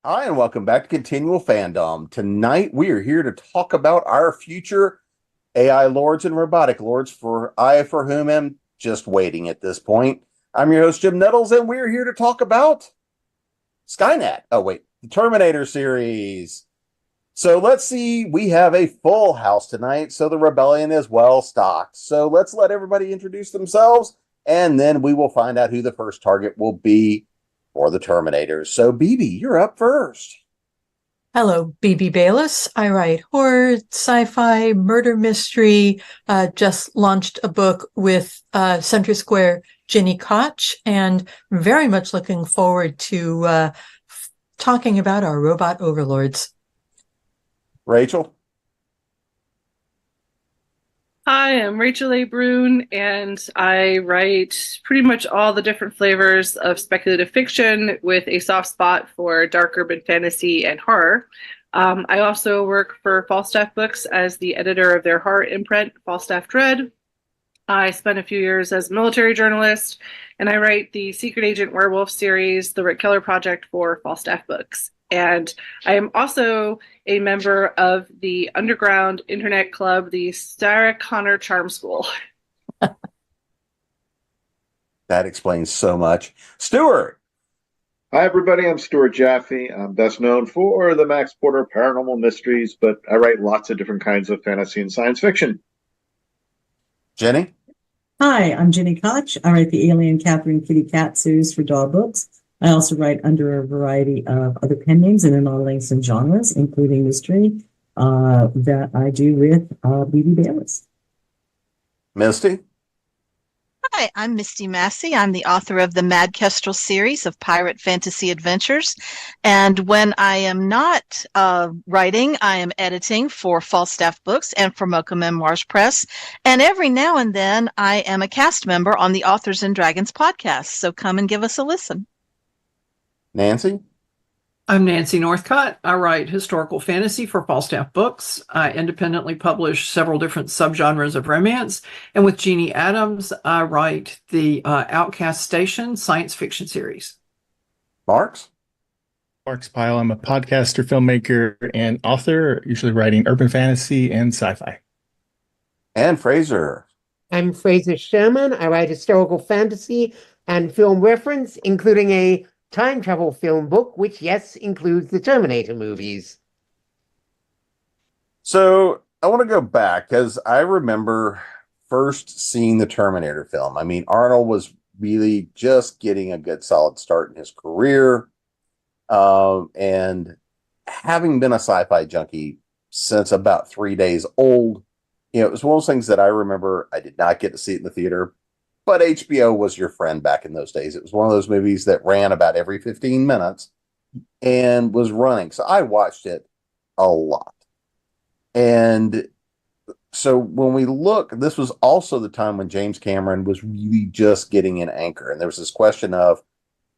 Hi, and welcome back to Continual Fandom. Tonight, we are here to talk about our future AI lords and robotic lords for whom am just waiting at this point. I'm your host, Jim Nettles, and we're here to talk about Skynet. Oh, wait, the Terminator series. So let's see, we have a full house tonight, so the rebellion is well stocked. So let's let everybody introduce themselves, and then we will find out who the first target will be for the Terminators. So, Bebe, you're up first. Hello, Bebe Bayliss. I write horror, sci-fi, murder mystery. Just launched a book with Center Square Gini Koch, and very much looking forward to talking about our robot overlords. Rachel? Hi, I'm Rachel A. Brune, and I write pretty much all the different flavors of speculative fiction with a soft spot for dark urban fantasy and horror. I also work for Falstaff Books as the editor of their horror imprint, Falstaff Dread. I spent a few years as a military journalist, and I write the Secret Agent Werewolf series, The Rick Keller Project, for Falstaff Books. And I am also a member of the underground internet club, the Sarah Connor Charm School. That explains so much. Stuart. Hi, everybody. I'm Stuart Jaffe. I'm best known for the Max Porter Paranormal Mysteries, but I write lots of different kinds of fantasy and science fiction. Jenny? Hi, I'm Gini Koch. I write the Alien Catherine Kitty Cat series for Dog Books. I also write under a variety of other pen names and in all lengths and genres, including mystery, that I do with Bebe Bayliss. Misty? Hi, I'm Misty Massey. I'm the author of the Mad Kestrel series of pirate fantasy adventures. And when I am not writing, I am editing for Falstaff Books and for Mocha Memoirs Press. And every now and then, I am a cast member on the Authors and Dragons podcast. So come and give us a listen. Nancy? I'm Nancy Northcott. I write historical fantasy for Falstaff Books. I independently publish several different subgenres of romance. And with Jeannie Adams, I write the Outcast Station science fiction series. Marx? Marx Pyle. I'm a podcaster, filmmaker, and author, usually writing urban fantasy and sci-fi. And Fraser. I'm Fraser Sherman. I write historical fantasy and film reference, including a time travel film book, which, yes, includes the Terminator movies. So I want to go back because I remember first seeing the Terminator film. I mean, Arnold was really just getting a good solid start in his career. And having been a sci-fi junkie since about 3 days old, it was one of those things that I remember I did not get to see it in the theater. But HBO was your friend back in those days. It was one of those movies that ran about every 15 minutes and was running. So I watched it a lot. And so when we look, this was also the time when James Cameron was really just getting an anchor. And there was this question of,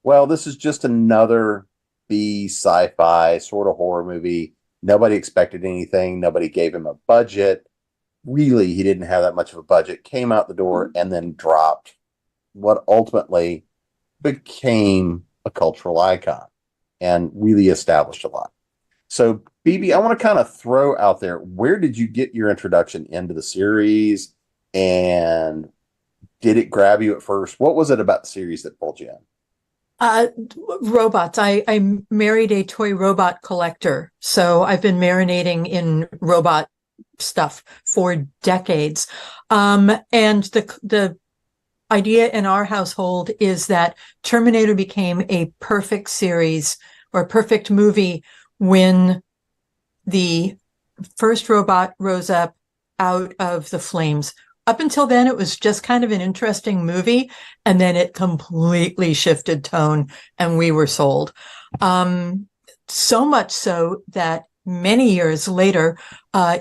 well, this is just another B sci-fi sort of horror movie. Nobody expected anything. Nobody gave him a budget. Really, he didn't have that much of a budget, came out the door, and then dropped what ultimately became a cultural icon and really established a lot. So, Bebe, I want to kind of throw out there, where did you get your introduction into the series, and did it grab you at first? What was it about the series that pulled you in? Robots. I married a toy robot collector, so I've been marinating in robot stuff for decades. And the idea in our household is that Terminator became a perfect series or a perfect movie when the first robot rose up out of the flames. Up until then, it was just kind of an interesting movie, and then it completely shifted tone, and we were sold. So much so that many years later,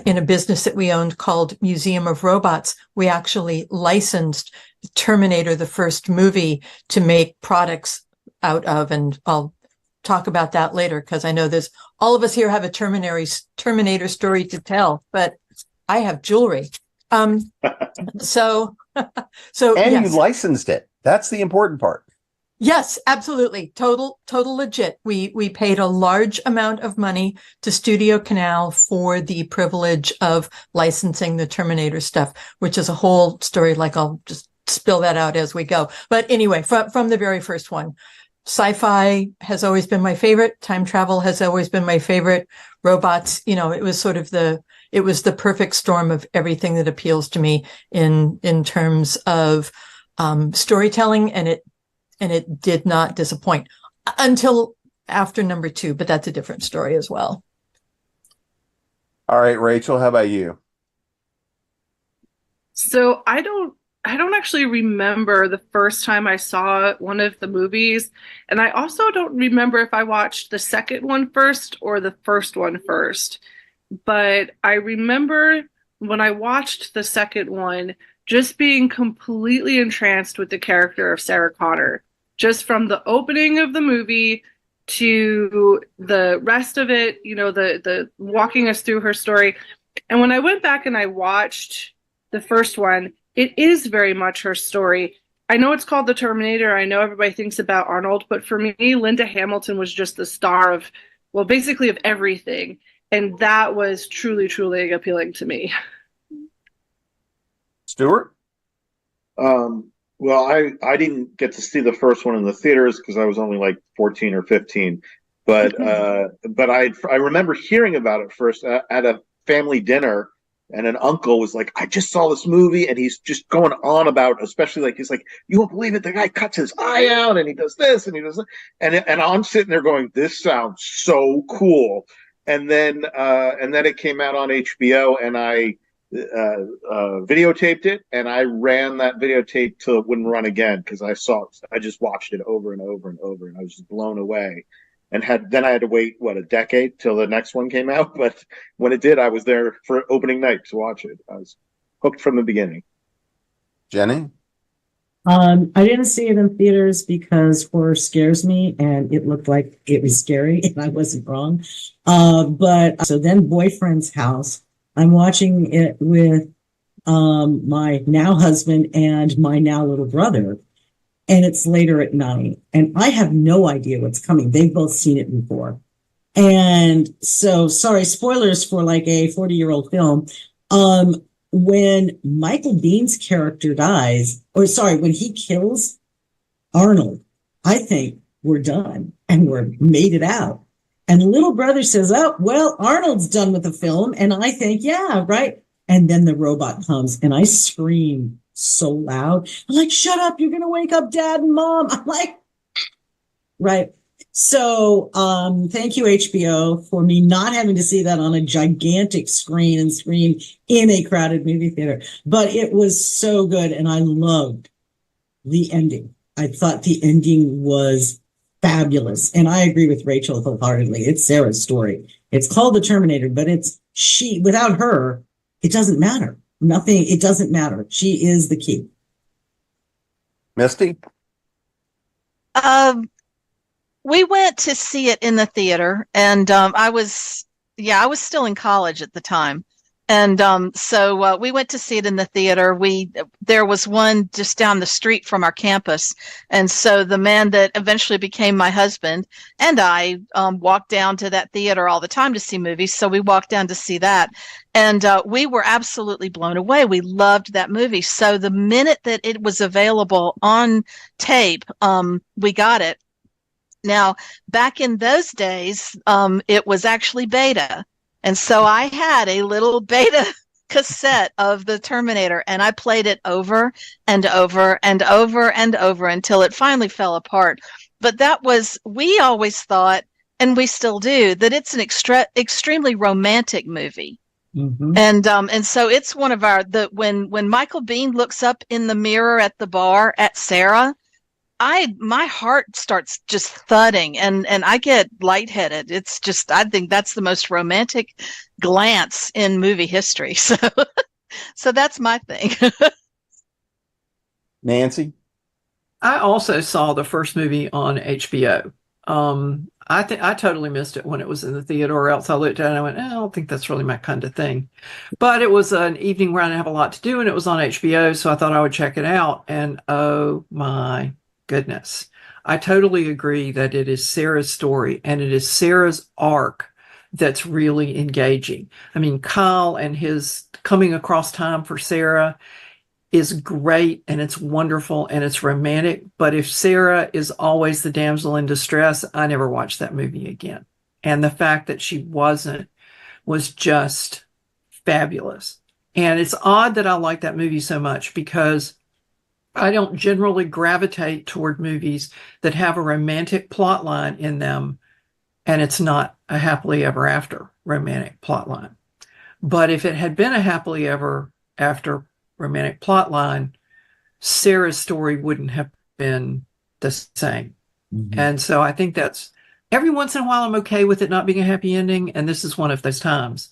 in a business that we owned called Museum of Robots, we actually licensed Terminator, the first movie, to make products out of. And I'll talk about that later because I know there's all of us here have a Terminator story to tell, but I have jewelry. So And yes. You licensed it. That's the important part. Yes, absolutely. Total legit. We paid a large amount of money to Studio Canal for the privilege of licensing the Terminator stuff, which is a whole story. Like, I'll just spill that out as we go. But anyway, from the very first one, sci-fi has always been my favorite. Time travel has always been my favorite. Robots, it was sort of it was the perfect storm of everything that appeals to me in terms of storytelling, and it did not disappoint until after number 2, but that's a different story as well. All right, Rachel, how about you? So I don't actually remember the first time I saw one of the movies, and I also don't remember if I watched the second one first or the first one first. But I remember when I watched the second one, just being completely entranced with the character of Sarah Connor. Just from the opening of the movie to the rest of it, the walking us through her story. And when I went back and I watched the first one, it is very much her story. I know it's called The Terminator. I know everybody thinks about Arnold, but for me, Linda Hamilton was just the star of, well, basically of everything. And that was truly, truly appealing to me. Stuart? Well, I didn't get to see the first one in the theaters because I was only like 14 or 15. But I remember hearing about it first at a family dinner, and an uncle was like, "I just saw this movie," and he's just going on about, especially he's like, "You won't believe it, the guy cuts his eye out and he does this and he does that," and I'm sitting there going, "This sounds so cool." And then it came out on HBO, and I videotaped it, and I ran that videotape till it wouldn't run again because I just watched it over and over and over, and I was just blown away. And then I had to wait a decade till the next one came out. But when it did, I was there for opening night to watch it. I was hooked from the beginning. Jenny? I didn't see it in theaters because horror scares me, and it looked like it was scary, and I wasn't wrong. But so then Boyfriend's House, I'm watching it with my now husband and my now little brother, and it's later at night, and I have no idea what's coming. They've both seen it before. And so, sorry, spoilers for like a 40-year-old film. When Michael Biehn's character dies, when he kills Arnold, I think we're done and we're made it out. And little brother says, "Oh, well, Arnold's done with the film." And I think, yeah, right. And then the robot comes, and I scream so loud. I'm like, "Shut up, you're going to wake up Dad and Mom." I'm like, right. So thank you, HBO, for me not having to see that on a gigantic screen and scream in a crowded movie theater. But it was so good, and I loved the ending. I thought the ending was fabulous. And I agree with Rachel wholeheartedly. It's Sarah's story. It's called The Terminator, but it's she. Without her, it doesn't matter. Nothing, it doesn't matter. She is the key. Misty? We went to see it in the theater, and I was still in college at the time. And so we went to see it in the theater. There was one just down the street from our campus. And so the man that eventually became my husband and I walked down to that theater all the time to see movies. So we walked down to see that. And we were absolutely blown away. We loved that movie. So the minute that it was available on tape, we got it. Now, back in those days, it was actually beta. And so I had a little beta cassette of the Terminator, and I played it over and over and over and over until it finally fell apart. But we always thought, and we still do, that it's an extremely romantic movie. Mm-hmm. And so it's one of when Michael Biehn looks up in the mirror at the bar at Sarah, my heart starts just thudding and I get lightheaded. It's just, I think that's the most romantic glance in movie history. So that's my thing. Nancy? I also saw the first movie on HBO. I think I totally missed it when it was in the theater, or else I looked at it and I went, I don't think that's really my kind of thing. But it was an evening where I didn't have a lot to do, and it was on HBO, so I thought I would check it out. And oh my goodness. I totally agree that it is Sarah's story and it is Sarah's arc that's really engaging. I mean, Kyle and his coming across time for Sarah is great and it's wonderful and it's romantic. But if Sarah is always the damsel in distress, I never watched that movie again. And the fact that she wasn't was just fabulous. And it's odd that I like that movie so much because I don't generally gravitate toward movies that have a romantic plot line in them and it's not a happily ever after romantic plot line. But if it had been a happily ever after romantic plot line, Sarah's story wouldn't have been the same. Mm-hmm. And so I think that's every once in a while I'm okay with it not being a happy ending. And this is one of those times.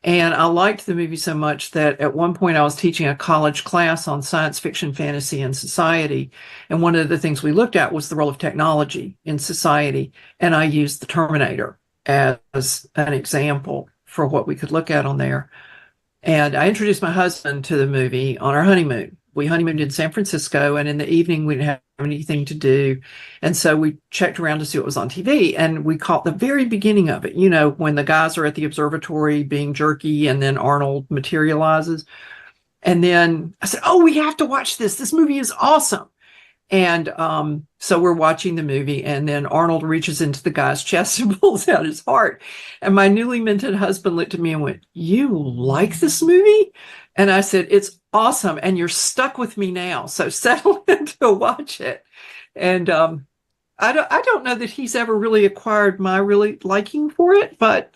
And I liked the movie so much that at one point I was teaching a college class on science fiction, fantasy, and society. And one of the things we looked at was the role of technology in society. And I used the Terminator as an example for what we could look at on there. And I introduced my husband to the movie on our honeymoon. We honeymooned in San Francisco, and in the evening we didn't have anything to do. And so we checked around to see what was on TV, and we caught the very beginning of it, you know, when the guys are at the observatory being jerky, and then Arnold materializes. And then I said, oh, we have to watch this. This movie is awesome. And so we're watching the movie, and then Arnold reaches into the guy's chest and pulls out his heart. And my newly minted husband looked at me and went, you like this movie? And I said, it's awesome. And you're stuck with me now. So settle in to watch it. And I don't know that he's ever really acquired my really liking for it, but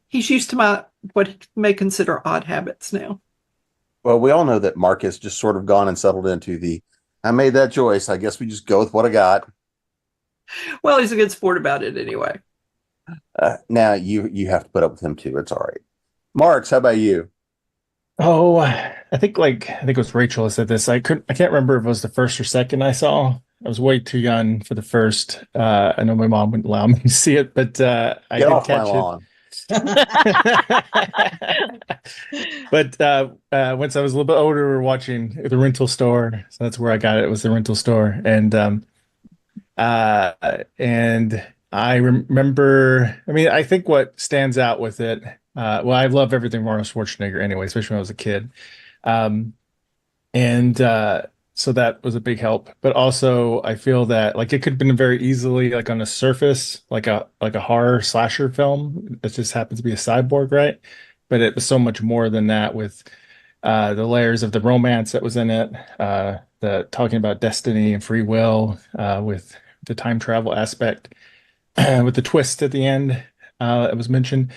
he's used to my what he may consider odd habits now. Well, we all know that Mark has just sort of gone and settled into the I made that choice. I guess we just go with what I got. Well, he's a good sport about it anyway. Now you have to put up with him too. It's all right. Marks, how about you? Oh, I think it was Rachel who said this. I can't remember if it was the first or second I saw. I was way too young for the first. I know my mom wouldn't allow me to see it, but I did catch it. But once I was a little bit older, we were watching at the rental store, so that's where I got it. It was the rental store, and I remember. I mean, I think what stands out with it. Well, I love everything from Arnold Schwarzenegger anyway, especially when I was a kid, so that was a big help. But also, I feel that like it could have been very easily like on the surface, like a horror slasher film. It just happens to be a cyborg, right? But it was so much more than that with the layers of the romance that was in it, the talking about destiny and free will, with the time travel aspect, with the twist at the end that was mentioned,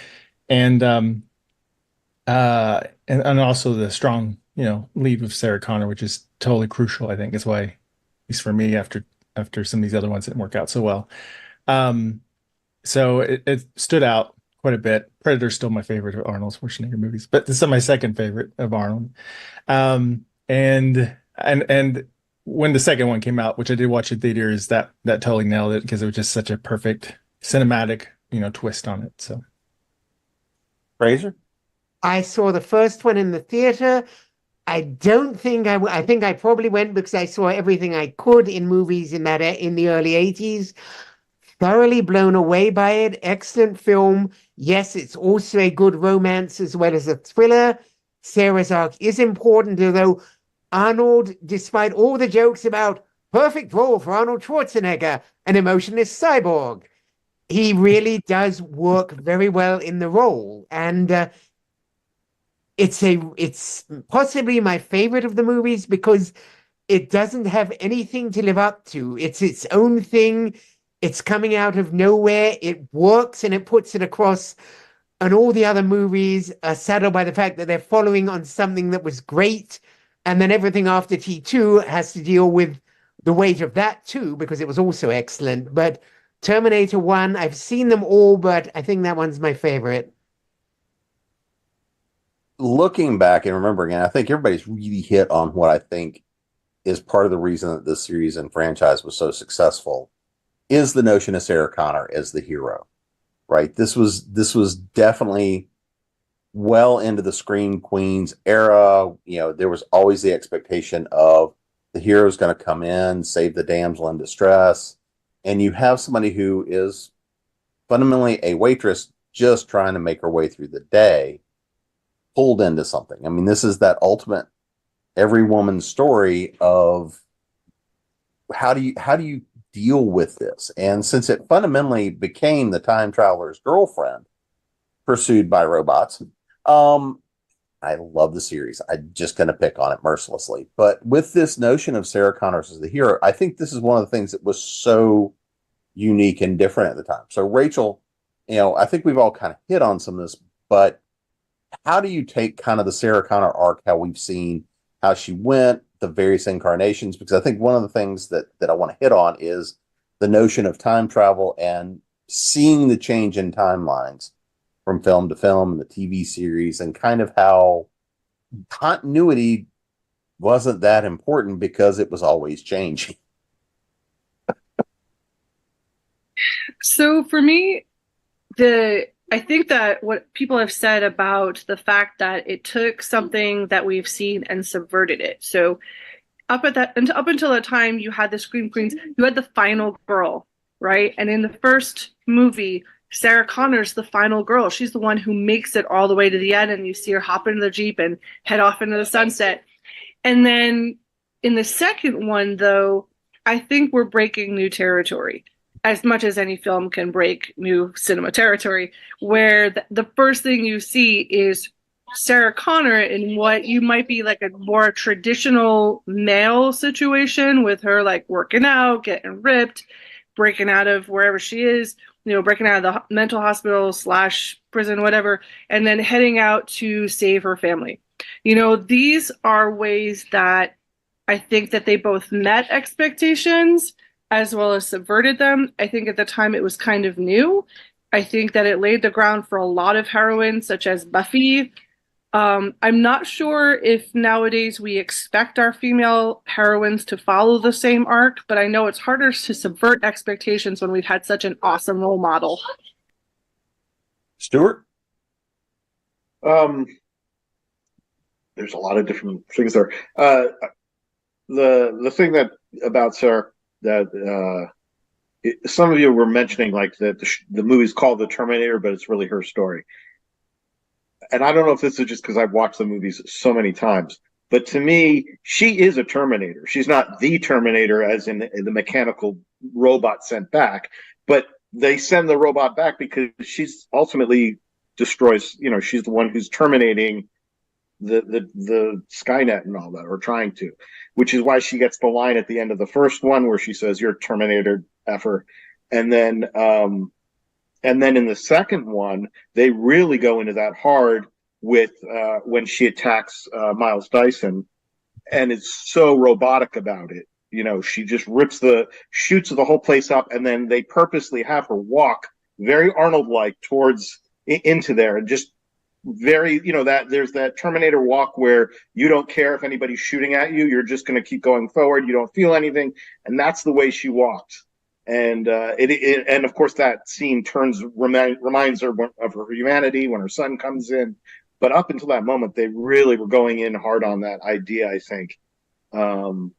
and also the strong, lead with Sarah Connor, which is totally crucial. I think is why, at least for me, after some of these other ones didn't work out so well. So it stood out quite a bit. Predator's still my favorite of Arnold Schwarzenegger movies, but this is my second favorite of Arnold. And when the second one came out, which I did watch in theaters, that totally nailed it because it was just such a perfect cinematic, twist on it. So, Fraser? I saw the first one in the theater. I don't think I think I probably went because I saw everything I could in movies in the early 80s. Thoroughly blown away by it. Excellent film. Yes, it's also a good romance as well as a thriller. Sarah's arc is important, although Arnold, despite all the jokes about perfect role for Arnold Schwarzenegger, an emotionless cyborg, he really does work very well in the role. And it's possibly my favorite of the movies because it doesn't have anything to live up to. It's its own thing. It's coming out of nowhere. It works and it puts it across. And all the other movies are saddled by the fact that they're following on something that was great. And then everything after T2 has to deal with the weight of that too, because it was also excellent. But Terminator 1, I've seen them all, but I think that one's my favorite. Looking back and remembering, and I think everybody's really hit on what I think is part of the reason that this series and franchise was so successful is the notion of Sarah Connor as the hero, right? This was definitely well into the Scream Queens era. There was always the expectation of the hero's going to come in, save the damsel in distress. and you have somebody who is fundamentally a waitress just trying to make her way through the day, pulled into something. I mean, this is that ultimate every woman's story of how do you deal with this? And since it fundamentally became the time traveler's girlfriend pursued by robots, I love the series. I'm just going to pick on it mercilessly. But with this notion of Sarah Connor as the hero, I think this is one of the things that was so unique and different at the time. So Rachel, I think we've all kind of hit on some of this, but how do you take kind of the Sarah Connor arc, how we've seen how she went, the various incarnations? Because I think one of the things that I want to hit on is the notion of time travel and seeing the change in timelines from film to film and the TV series, and kind of how continuity wasn't that important because it was always changing. So for me, I think that what people have said about the fact that it took something that we've seen and subverted it. So up until that time, you had the Scream Queens, you had the final girl, right? And in the first movie, Sarah Connor's the final girl. She's the one who makes it all the way to the end, and you see her hop into the Jeep and head off into the sunset. And then in the second one, though, I think we're breaking new territory, as much as any film can break new cinema territory, where the first thing you see is Sarah Connor in what you might be like a more traditional male situation, with her like working out, getting ripped, breaking out of wherever she is, breaking out of the mental hospital / prison, whatever, and then heading out to save her family. These are ways that I think that they both met expectations as well as subverted them. I think at the time it was kind of new. I think that it laid the ground for a lot of heroines, such as Buffy. I'm not sure if nowadays we expect our female heroines to follow the same arc, but I know it's harder to subvert expectations when we've had such an awesome role model. Stuart? There's a lot of different things there. The thing that about Sarah that some of you were mentioning, like that the movie's called The Terminator, but it's really her story. And I don't know if this is just because I've watched the movies so many times, but to me, she is a Terminator. She's not the Terminator as in the mechanical robot sent back, but they send the robot back because she's ultimately destroys, she's the one who's terminating the Skynet and all that, or trying to, which is why she gets the line at the end of the first one where she says, "You're Terminator effer." And then in the second one, they really go into that hard with when she attacks Miles Dyson, and it's so robotic about it. She just shoots the whole place up, and then they purposely have her walk very Arnold-like towards into there, and just very, that there's that Terminator walk where you don't care if anybody's shooting at you, you're just going to keep going forward, you don't feel anything, and that's the way she walks. And and of course that scene reminds her of her humanity when her son comes in. But up until that moment, they really were going in hard on that idea, I think. And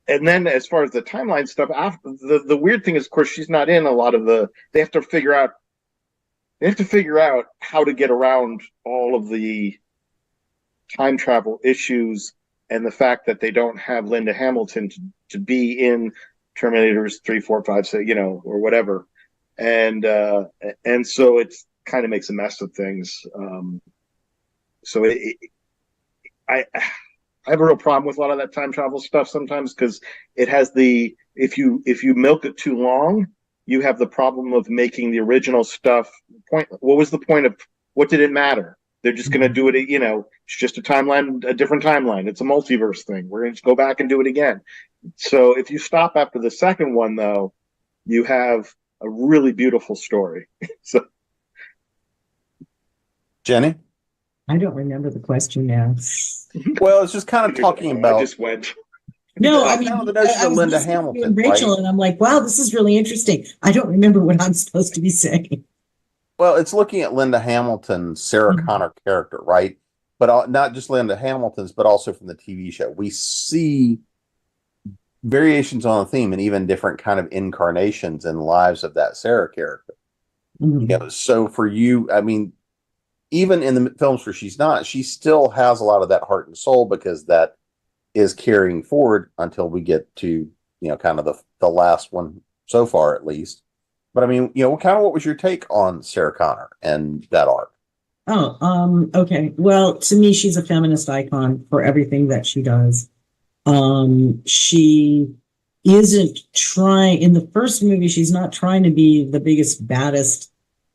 then as far as the timeline stuff, after the weird thing is, of course, she's not in a lot of they have to figure out how to get around all of the time travel issues, and the fact that they don't have Linda Hamilton to be in Terminators 3, 4, 5, 6, or whatever. And so it kind of makes a mess of things. So I have a real problem with a lot of that time travel stuff sometimes, because it has if you milk it too long, you have the problem of making the original stuff pointless. What was the point of, what did it matter? They're just going to do it, it's just a different timeline. It's a multiverse thing. We're going to go back and do it again. So if you stop after the second one, though, you have a really beautiful story. So, Jenny? I don't remember the question now. Well, it's just kind of talking about. I just went. No, I Kind mean, of the notion I of was Linda listening to Hamilton, Rachel, right? and I'm like, wow, this is really interesting. I don't remember what I'm supposed to be saying. Well, it's looking at Linda Hamilton's Sarah Connor character, right? But not just Linda Hamilton's, but also from the TV show. We see variations on the theme and even different kind of incarnations and lives of that Sarah character. Mhm. So for you, I mean, even in the films where she's not, she still has a lot of that heart and soul, because that is carrying forward until we get to, kind of the last one so far, at least. But I mean, what was your take on Sarah Connor and that arc? Oh, okay. Well, to me, she's a feminist icon for everything that she does. She isn't trying, in the first movie, she's not trying to be the biggest, baddest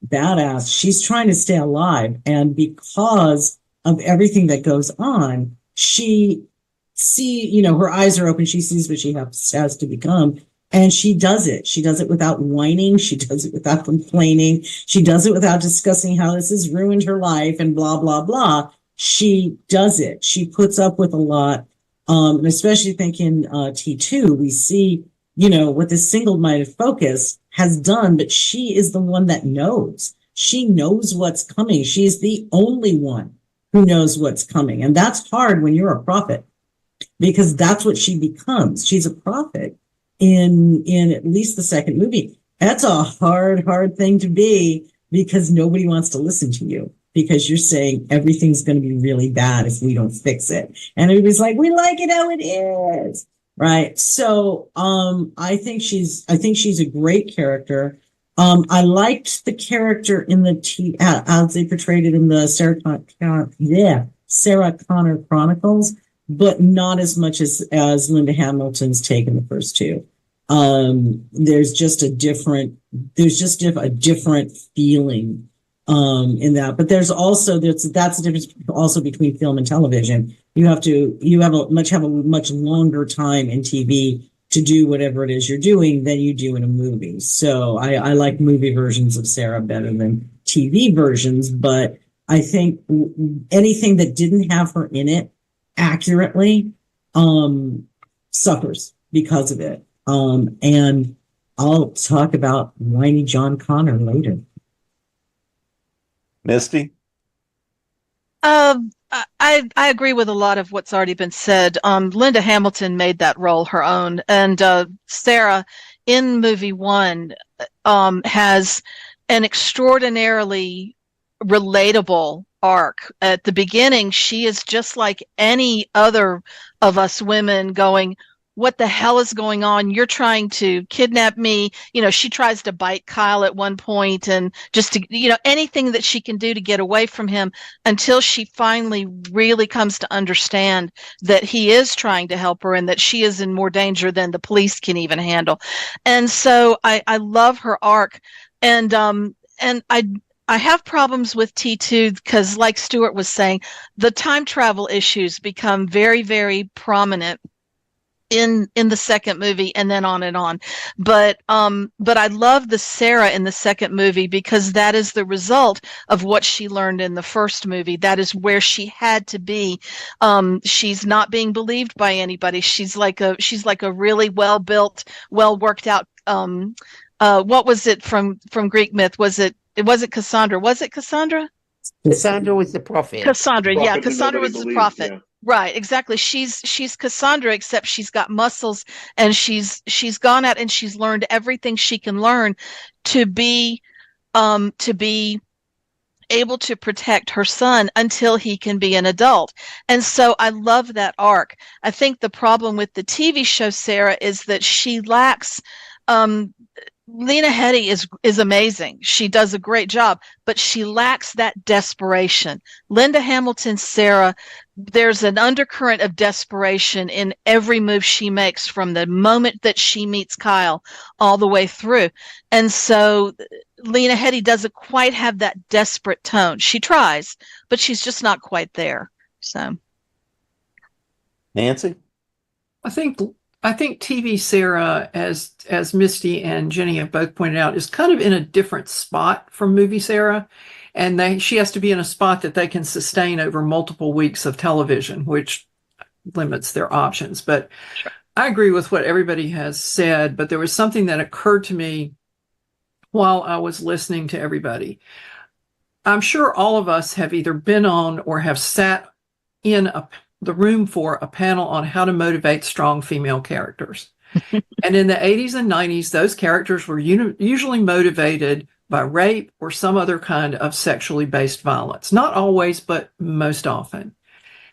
badass. She's trying to stay alive. And because of everything that goes on, her eyes are open. She sees what she has to become. And she does it. She does it without whining. She does it without complaining. She does it without discussing how this has ruined her life and blah, blah, blah. She does it. She puts up with a lot. And especially thinking T2, we see, what this single-minded focus has done, but she is the one that knows. She knows what's coming. She's the only one who knows what's coming. And that's hard when you're a prophet, because that's what she becomes. She's a prophet in at least the second movie. That's a hard thing to be, because nobody wants to listen to you, because you're saying everything's going to be really bad if we don't fix it. And everybody's like, we like it how it is. Right. So I think she's a great character. I liked the character in as they portrayed it in the Sarah Connor Chronicles, but not as much as Linda Hamilton's take in the first two. There's just a different feeling in that. But that's the difference also between film and television. You have a much longer time in TV to do whatever it is you're doing than you do in a movie. So I like movie versions of Sarah better than TV versions, but I think anything that didn't have her in it accurately suffers because of it. And I'll talk about whiny John Connor later. Misty? I agree with a lot of what's already been said. Linda Hamilton made that role her own, and Sarah in movie one has an extraordinarily relatable arc. At the beginning, she is just like any other of us women going, what the hell is going on? You're trying to kidnap me. She tries to bite Kyle at one point, and just to, anything that she can do to get away from him, until she finally really comes to understand that he is trying to help her and that she is in more danger than the police can even handle. And so I love her arc. And I have problems with T2 because, like Stuart was saying, the time travel issues become very, very prominent in the second movie, and then on and on. But I love the Sarah in the second movie, because that is the result of what she learned in the first movie. That is where she had to be. She's not being believed by anybody. She's like a really well built, well worked out. What was it from Greek myth? It wasn't Cassandra. Was it Cassandra? Cassandra was the prophet. Cassandra, yeah. Prophet that Cassandra nobody was the believes, prophet. yeah. Right, exactly. She's Cassandra, except she's got muscles, and she's gone out and she's learned everything she can learn to be able to protect her son until he can be an adult. And so I love that arc. I think the problem with the TV show Sarah is that she lacks Lena Headey is amazing. She does a great job, but she lacks that desperation. Linda Hamilton's Sarah, there's an undercurrent of desperation in every move she makes, from the moment that she meets Kyle all the way through. And so Lena Headey doesn't quite have that desperate tone. She tries, but she's just not quite there. So, Nancy? I think TV Sarah, as Misty and Jenny have both pointed out, is kind of in a different spot from movie Sarah, and she has to be in a spot that they can sustain over multiple weeks of television, which limits their options. But sure. I agree with what everybody has said, but there was something that occurred to me while I was listening to everybody. I'm sure all of us have either been on or have sat in the room for a panel on how to motivate strong female characters. And in the 80s and 90s, those characters were usually motivated by rape or some other kind of sexually based violence. Not always, but most often.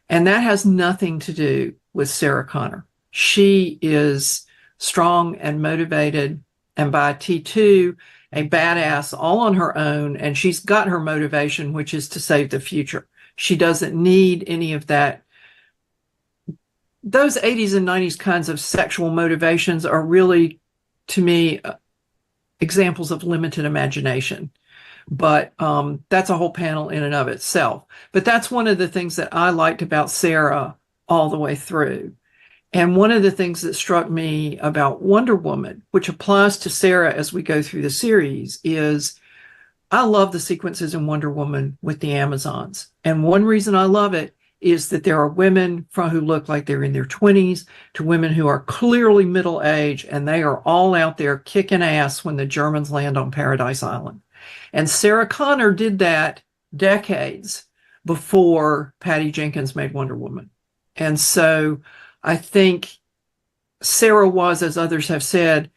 And that has nothing to do with Sarah Connor. She is strong and motivated, and by T2, a badass all on her own, and she's got her motivation, which is to save the future. She doesn't need any of that. Those 80s and 90s kinds of sexual motivations are really, to me, examples of limited imagination. But that's a whole panel in and of itself. But that's one of the things that I liked about Sarah all the way through. And one of the things that struck me about Wonder Woman, which applies to Sarah as we go through the series, is I love the sequences in Wonder Woman with the Amazons. And one reason I love it is that there are women who look like they're in their 20s to women who are clearly middle age, and they are all out there kicking ass when the Germans land on Paradise Island. And Sarah Connor did that decades before Patty Jenkins made Wonder Woman. And so I think Sarah was, as others have said,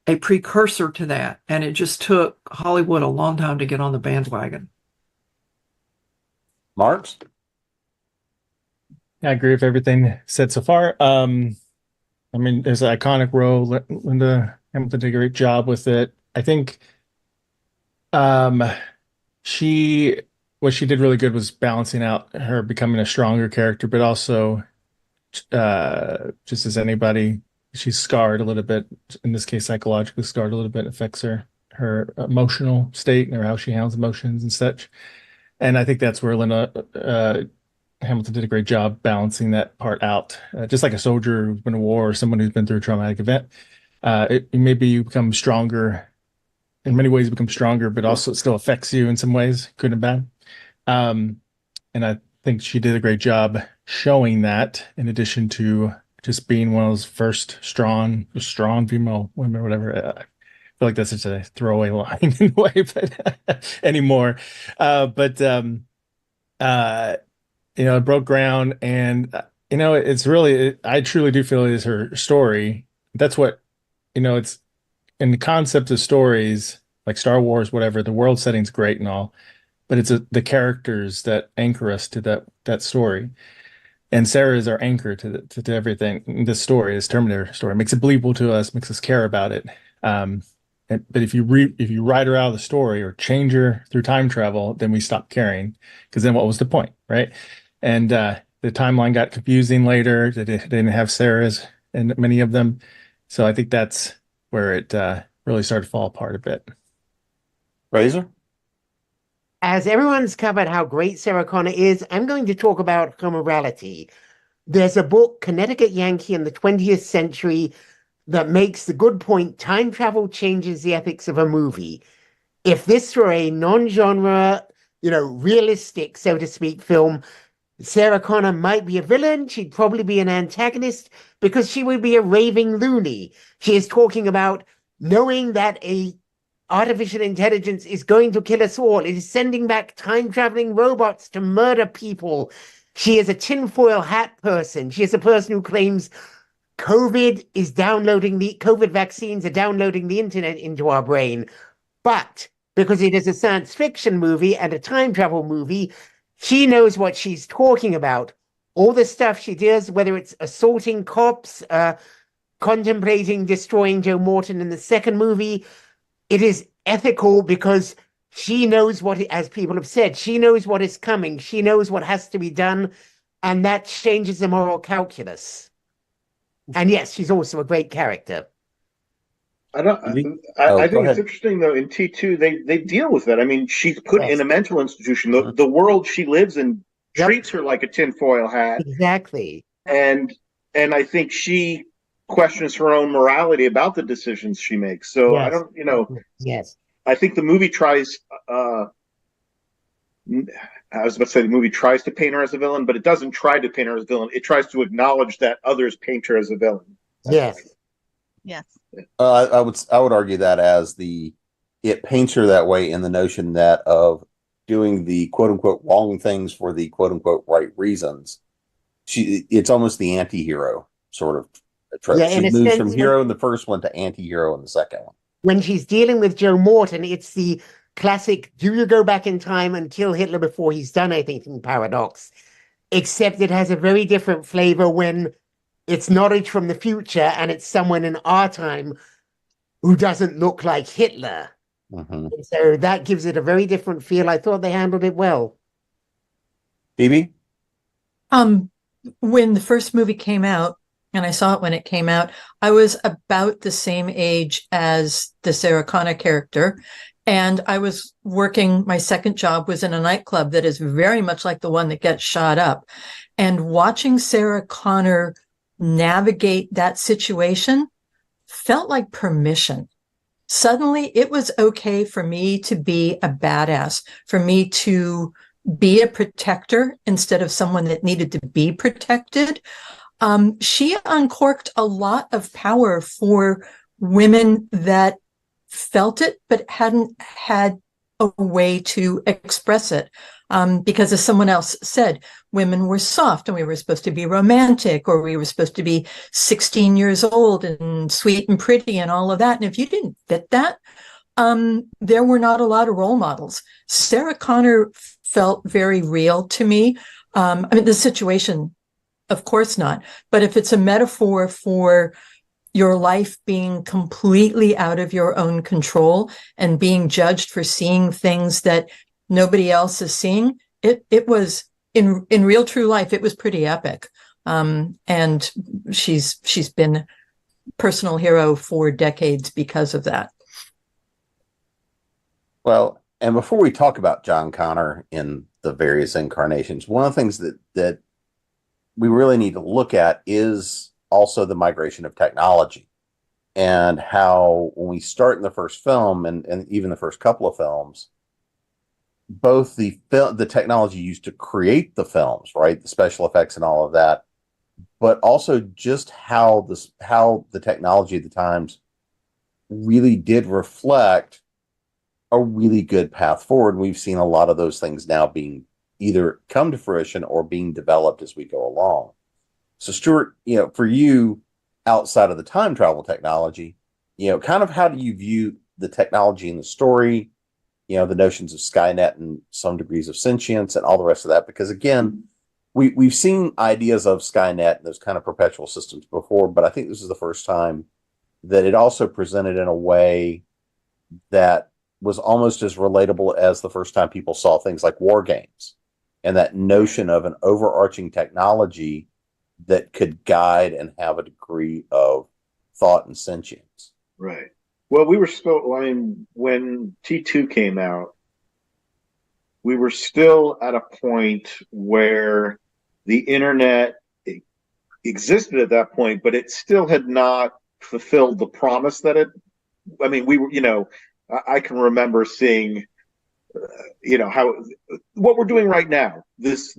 a precursor to that. And it just took Hollywood a long time to get on the bandwagon. Marx? I agree with everything said so far. I mean, there's an iconic role. Linda Hamilton did a great job with it. I think what she did really good was balancing out her becoming a stronger character, but also just as anybody, she's scarred a little bit. In this case, psychologically scarred a little bit. It affects her emotional state or how she handles emotions and such. And I think that's where Linda Hamilton did a great job balancing that part out. Just like a soldier who's been in war or someone who's been through a traumatic event, maybe you become stronger. In many ways, you become stronger, but also it still affects you in some ways, good and bad. And I think she did a great job showing that, in addition to just being one of those first strong female women or whatever. I feel like that's such a throwaway line in a way, but anymore. It broke ground, and it's really, I truly do feel it is her story. That's what, it's in the concept of stories like Star Wars, whatever. The world setting's great and all, but it's the characters that anchor us to that story. And Sarah is our anchor to everything. This story, this Terminator story, makes it believable to us, makes us care about it. But if you write her out of the story or change her through time travel, then we stop caring, because then what was the point, right? And the timeline got confusing later. They didn't have Sarah's and many of them. So I think that's where it really started to fall apart a bit. Fraser? As everyone's covered how great Sarah Connor is, I'm going to talk about her morality. There's a book, Connecticut Yankee in the 20th Century, that makes the good point: time travel changes the ethics of a movie. If this were a non-genre, realistic, so to speak, film, Sarah Connor might be a villain. She'd probably be an antagonist because she would be a raving loony. She is talking about knowing that a artificial intelligence is going to kill us all. It is sending back time-traveling robots to murder people. She is a tinfoil hat person. She is a person who claims COVID vaccines are downloading the internet into our brain. But because it is a science fiction movie and a time travel movie, she knows what she's talking about. All the stuff she does, whether it's assaulting cops, contemplating destroying Joe Morton in the second movie, it is ethical because she knows as people have said, she knows what is coming. She knows what has to be done, and that changes the moral calculus. And yes, she's also a great character. I think it's interesting though. In T2, they deal with that. I mean, she's put in a mental institution. The world she lives in treats her like a tinfoil hat. Exactly. And I think she questions her own morality about the decisions she makes. So yes. I don't, Yes. I think the movie tries. I was about to say the movie tries to paint her as a villain, but it doesn't try to paint her as a villain. It tries to acknowledge that others paint her as a villain. Yes. Yes. I would argue that as it paints her that way in the notion that of doing the quote unquote wrong things for the quote unquote right reasons. it's almost the anti-hero sort of trope. Yeah, She in a moves from sense, hero in the first one to anti-hero in the second one. when she's dealing with Joe Morton, it's the classic, do you go back in time and kill Hitler before he's done anything paradox? Except it has a very different flavor when it's knowledge from the future and it's someone in our time who doesn't look like Hitler. Mm-hmm. And so that gives it a very different feel. I thought they handled it well. Phoebe? When the first movie came out, and I saw it when it came out, I was about the same age as the Sarah Connor character. And I was working, my second job was in a nightclub that is very much like the one that gets shot up. And watching Sarah Connor navigate that situation felt like permission. Suddenly it was okay for me to be a badass, for me to be a protector instead of someone that needed to be protected. She uncorked a lot of power for women that felt it, but hadn't had a way to express it. Because as someone else said, women were soft and we were supposed to be romantic, or we were supposed to be 16 years old and sweet and pretty and all of that. And if you didn't fit that, there were not a lot of role models. Sarah Connor felt very real to me. I mean, the situation, of course not. But if it's a metaphor for your life being completely out of your own control and being judged for seeing things that nobody else is seeing, it was in real true life, it was pretty epic. And she's been personal hero for decades because of that. Well, and before we talk about John Connor in the various incarnations, one of the things that we really need to look at is also the migration of technology, and how when we start in the first film and even the first couple of films, both the technology used to create the films, right, the special effects and all of that, but also just how the technology at the times really did reflect a really good path forward. We've seen a lot of those things now being either come to fruition or being developed as we go along. So Stuart, for you, outside of the time travel technology, kind of how do you view the technology in the story, the notions of Skynet and some degrees of sentience and all the rest of that? Because again, we've seen ideas of Skynet and those kind of perpetual systems before, but I think this is the first time that it also presented in a way that was almost as relatable as the first time people saw things like war games, and that notion of an overarching technology that could guide and have a degree of thought and sentience. Right. Well, we were still, I mean, when T2 came out, we were still at a point where the internet existed at that point, but it still had not fulfilled the promise that we were, I can remember seeing, how what we're doing right now, this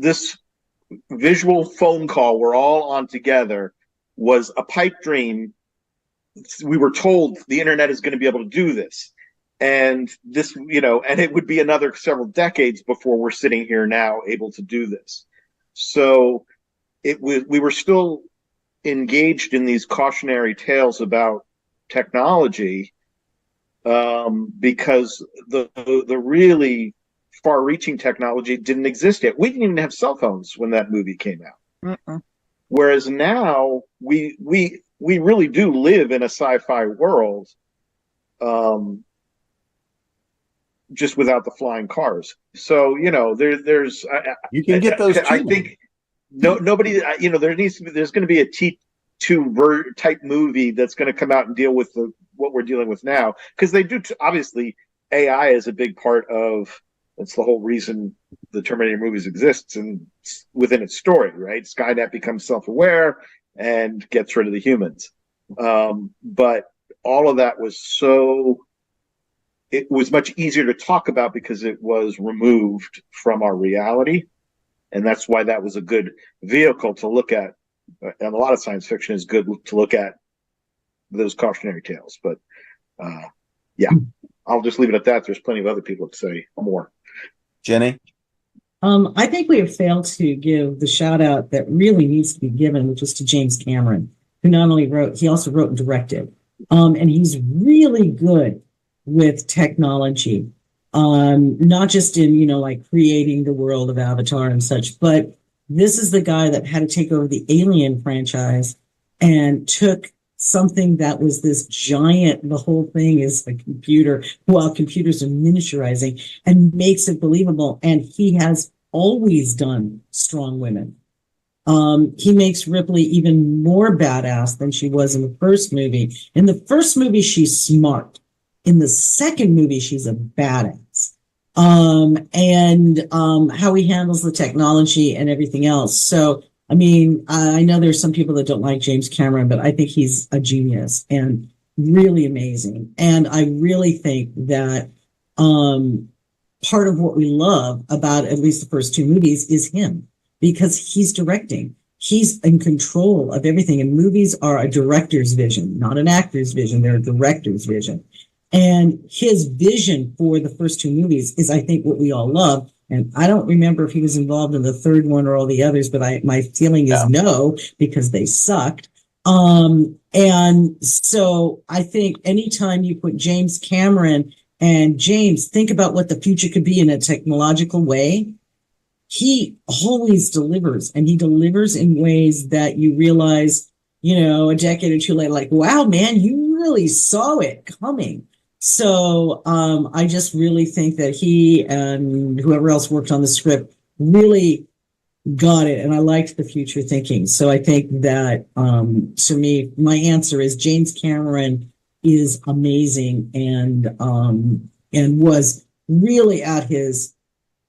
visual phone call we're all on together was a pipe dream. We were told the internet is going to be able to do this, and this, and it would be another several decades before we're sitting here now able to do this. So we were still engaged in these cautionary tales about technology, because the really far-reaching technology didn't exist yet. We didn't even have cell phones when that movie came out. Whereas now we really do live in a sci-fi world, just without the flying cars. So there's you can get those. I think nobody. There's going to be a T2 type movie that's going to come out and deal with what we're dealing with now, because they do obviously AI is a big part of. That's the whole reason the Terminator movies exists, and within its story, right? Skynet becomes self-aware and gets rid of the humans. But all of that it was much easier to talk about because it was removed from our reality. And that's why that was a good vehicle to look at. And a lot of science fiction is good to look at those cautionary tales. But yeah, I'll just leave it at that. There's plenty of other people to say more. Jenny? I think we have failed to give the shout out that really needs to be given, which is to James Cameron, who not only wrote, he also wrote and directed. And he's really good with technology, not just in, like creating the world of Avatar and such, but this is the guy that had to take over the Alien franchise and took something that was this giant, the whole thing is a computer, while computers are miniaturizing, and makes it believable. And he has always done strong women. He makes Ripley even more badass than she was in the first movie. In the first movie, she's smart. In the second movie, she's a badass. How he handles the technology and everything else. So, I mean, I know there's some people that don't like James Cameron, but I think he's a genius and really amazing. And I really think that part of what we love about at least the first two movies is him, because he's directing. He's in control of everything. And movies are a director's vision, not an actor's vision. They're a director's vision. And his vision for the first two movies is, I think, what we all love. And I don't remember if he was involved in the third one or all the others, but my feeling is no, because they sucked. And so I think anytime you put James Cameron and James, think about what the future could be in a technological way, he always delivers, and he delivers in ways that you realize, a decade or two later, like, wow, man, you really saw it coming. So I just really think that he and whoever else worked on the script really got it. And I liked the future thinking. So I think that to me, my answer is James Cameron is amazing and was really at his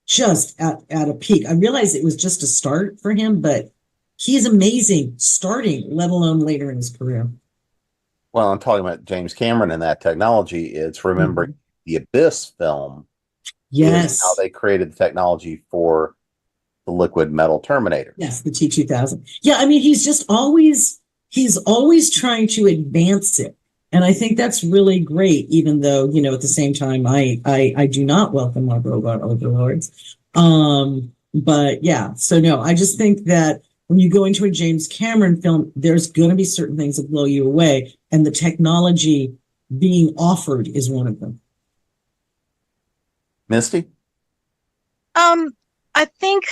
just at a peak. I realized it was just a start for him, but he's amazing starting, let alone later in his career. Well, I'm talking about James Cameron and that technology. It's remembering the Abyss film. Yes. How they created the technology for the liquid metal Terminator. Yes, the T-2000. Yeah, I mean, he's always trying to advance it. And I think that's really great, even though, at the same time, I do not welcome our robot overlords. But yeah, so no, I just think that when you go into a James Cameron film, there's going to be certain things that blow you away. And the technology being offered is one of them. Misty? I think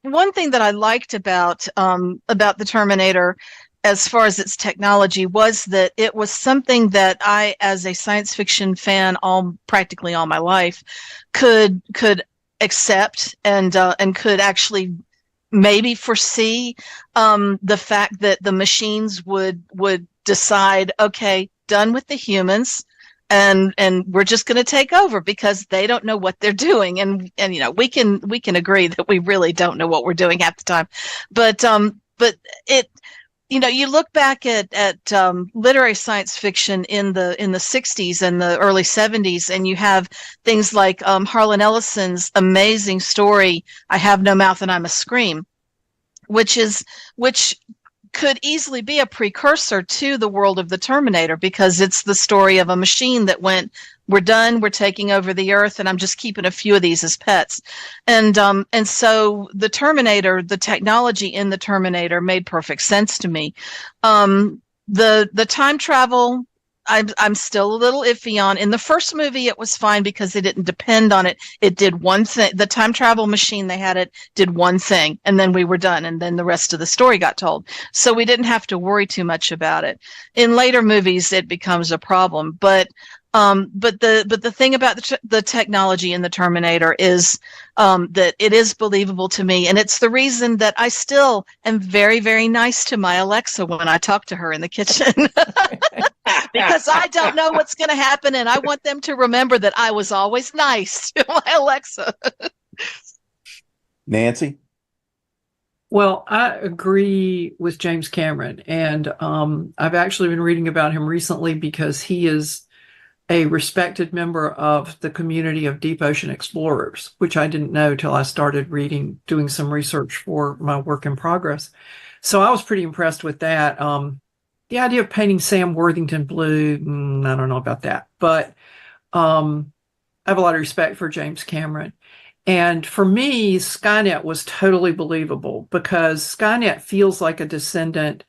one thing that I liked about the Terminator, as far as its technology, was that it was something that I, as a science fiction fan, practically all my life, could accept and could actually maybe foresee the fact that the machines would decide, okay, done with the humans, and we're just going to take over because they don't know what they're doing, and we can agree that we really don't know what we're doing half the time, but it. You look back at literary science fiction in the 60s and the early 70s, and you have things like Harlan Ellison's amazing story, I Have No Mouth and I'm a Scream, which could easily be a precursor to the world of the Terminator, because it's the story of a machine that went, we're done, we're taking over the earth, and I'm just keeping a few of these as pets. And so the Terminator, the technology in the Terminator made perfect sense to me. The time travel, I'm still a little iffy on. In the first movie, it was fine because they didn't depend on it. It did one thing. The time travel machine, they had it, did one thing, and then we were done, and then the rest of the story got told. So we didn't have to worry too much about it. In later movies, it becomes a problem. But the thing about the technology in the Terminator is that it is believable to me, and it's the reason that I still am very, very nice to my Alexa when I talk to her in the kitchen, because I don't know what's going to happen, and I want them to remember that I was always nice to my Alexa. Nancy? Well, I agree with James Cameron, and I've actually been reading about him recently because he is a respected member of the community of deep ocean explorers, which I didn't know till I started doing some research for my work in progress. So I was pretty impressed with that. The idea of painting Sam Worthington blue, I don't know about that, but I have a lot of respect for James Cameron. And for me, Skynet was totally believable because Skynet feels like a descendant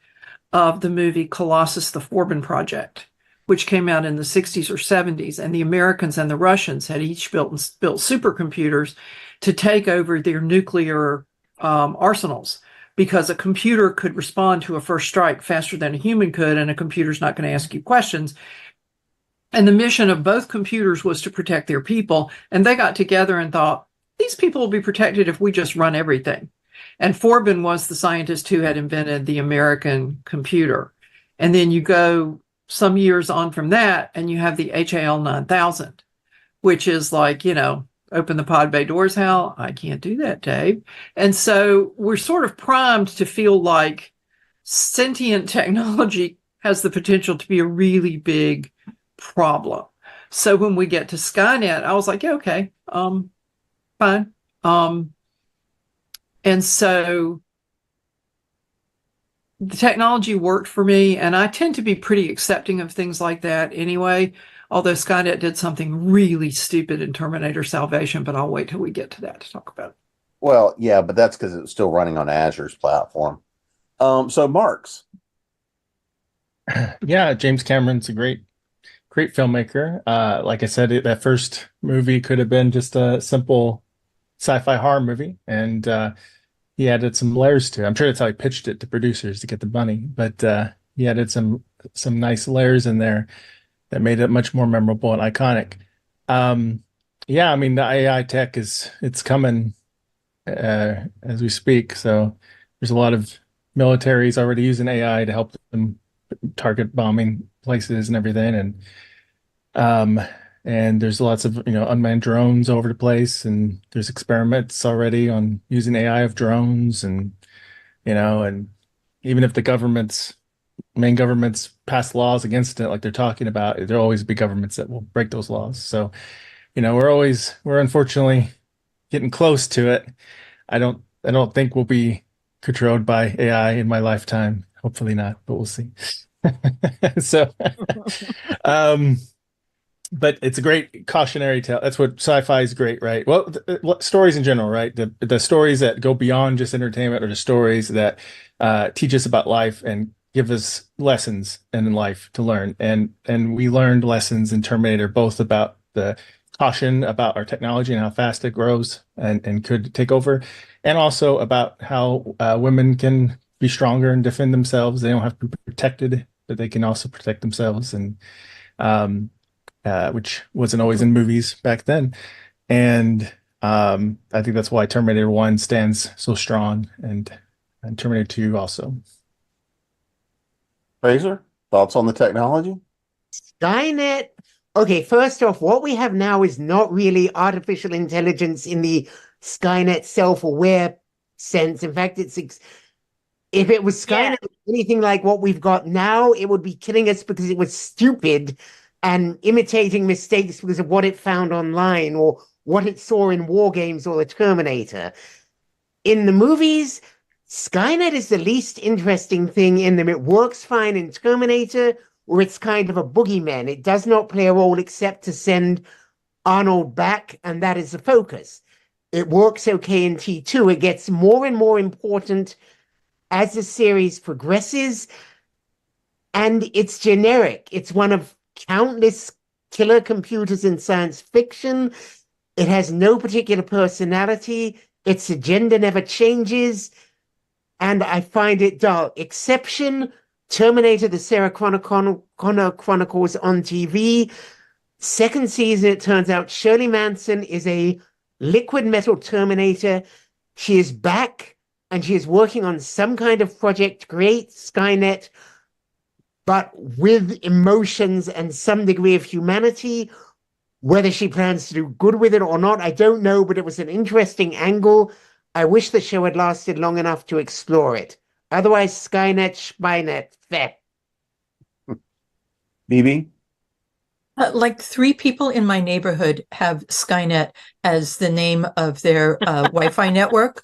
of the movie Colossus the Forbin Project, which came out in the 60s or 70s. And the Americans and the Russians had each built supercomputers to take over their nuclear arsenals, because a computer could respond to a first strike faster than a human could, and a computer's not going to ask you questions. And the mission of both computers was to protect their people. And they got together and thought, these people will be protected if we just run everything. And Forbin was the scientist who had invented the American computer. And then you go some years on from that, and you have the HAL 9000, which is like, open the pod bay doors, Hal. I can't do that, Dave. And so we're sort of primed to feel like sentient technology has the potential to be a really big problem. So when we get to Skynet, I was like, yeah, okay, fine. And so the technology worked for me, and I tend to be pretty accepting of things like that anyway, although Skynet did something really stupid in Terminator Salvation, but I'll wait till we get to that to talk about it. Well, yeah, but that's because it was still running on Azure's platform. So Marx. Yeah, James Cameron's a great filmmaker. Like I said, that first movie could have been just a simple sci-fi horror movie, and he added some layers to it. I'm sure that's how he pitched it to producers to get the money, but he added some nice layers in there that made it much more memorable and iconic. Yeah, I mean, the AI tech it's coming as we speak. So there's a lot of militaries already using AI to help them target bombing places and everything, and there's lots of unmanned drones all over the place, and there's experiments already on using AI of drones, and and even if the main governments pass laws against it, like they're talking about, there'll always be governments that will break those laws. So we're unfortunately getting close to it. I don't think we'll be controlled by AI in my lifetime. Hopefully not, but we'll see. So, but it's a great cautionary tale. That's what sci-fi is great, right? Well, stories in general, right? The stories that go beyond just entertainment are the stories that teach us about life and give us lessons in life to learn. And we learned lessons in Terminator, both about the caution about our technology and how fast it grows and could take over, and also about how women can be stronger and defend themselves. They don't have to be protected, but they can also protect themselves, and which wasn't always in movies back then. And I think that's why Terminator 1 stands so strong, and Terminator 2 also. Fraser, thoughts on the technology? Skynet. Okay, first off, what we have now is not really artificial intelligence in the Skynet self-aware sense. In fact, if it was Skynet, anything like what we've got now, it would be killing us because it was stupid and imitating mistakes because of what it found online or what it saw in war games or the Terminator. In the movies, Skynet is the least interesting thing in them. It works fine in Terminator, where it's kind of a boogeyman. It does not play a role except to send Arnold back, and that is the focus. It works okay in T2. It gets more and more important as the series progresses, and it's generic. It's one of countless killer computers in science fiction. It has no particular personality. Its agenda never changes, and I find it dull. Exception, Terminator, the Sarah Connor Chronicles on TV. Second season, it turns out Shirley Manson is a liquid metal Terminator. She is back, and she is working on some kind of project to create Skynet, but with emotions and some degree of humanity. Whether she plans to do good with it or not, I don't know, but it was an interesting angle. I wish the show had lasted long enough to explore it. Otherwise, Skynet, Spynet, feh. Bebe? Like 3 people in my neighborhood have Skynet as the name of their Wi-Fi network.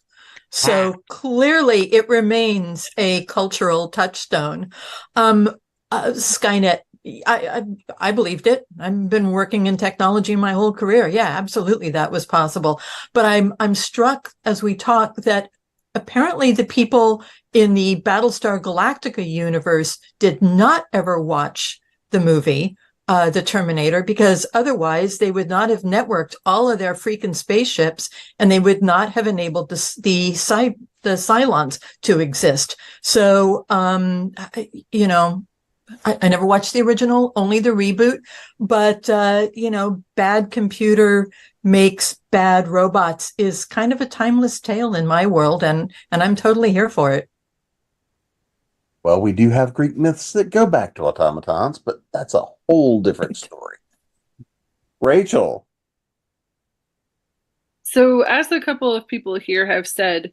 So clearly it remains a cultural touchstone. Skynet I believed it. I've been working in technology my whole career. Yeah, absolutely, that was possible. But I'm struck as we talk that apparently the people in the Battlestar Galactica universe did not ever watch the movie, The Terminator, because otherwise they would not have networked all of their freaking spaceships, and they would not have enabled the Cylons to exist. So, you know, I never watched the original, only the reboot, but, you know, bad computer makes bad robots is kind of a timeless tale in my world, and I'm totally here for it. Well, we do have Greek myths that go back to automatons, but that's a whole different story. Rachel. So, as a couple of people here have said,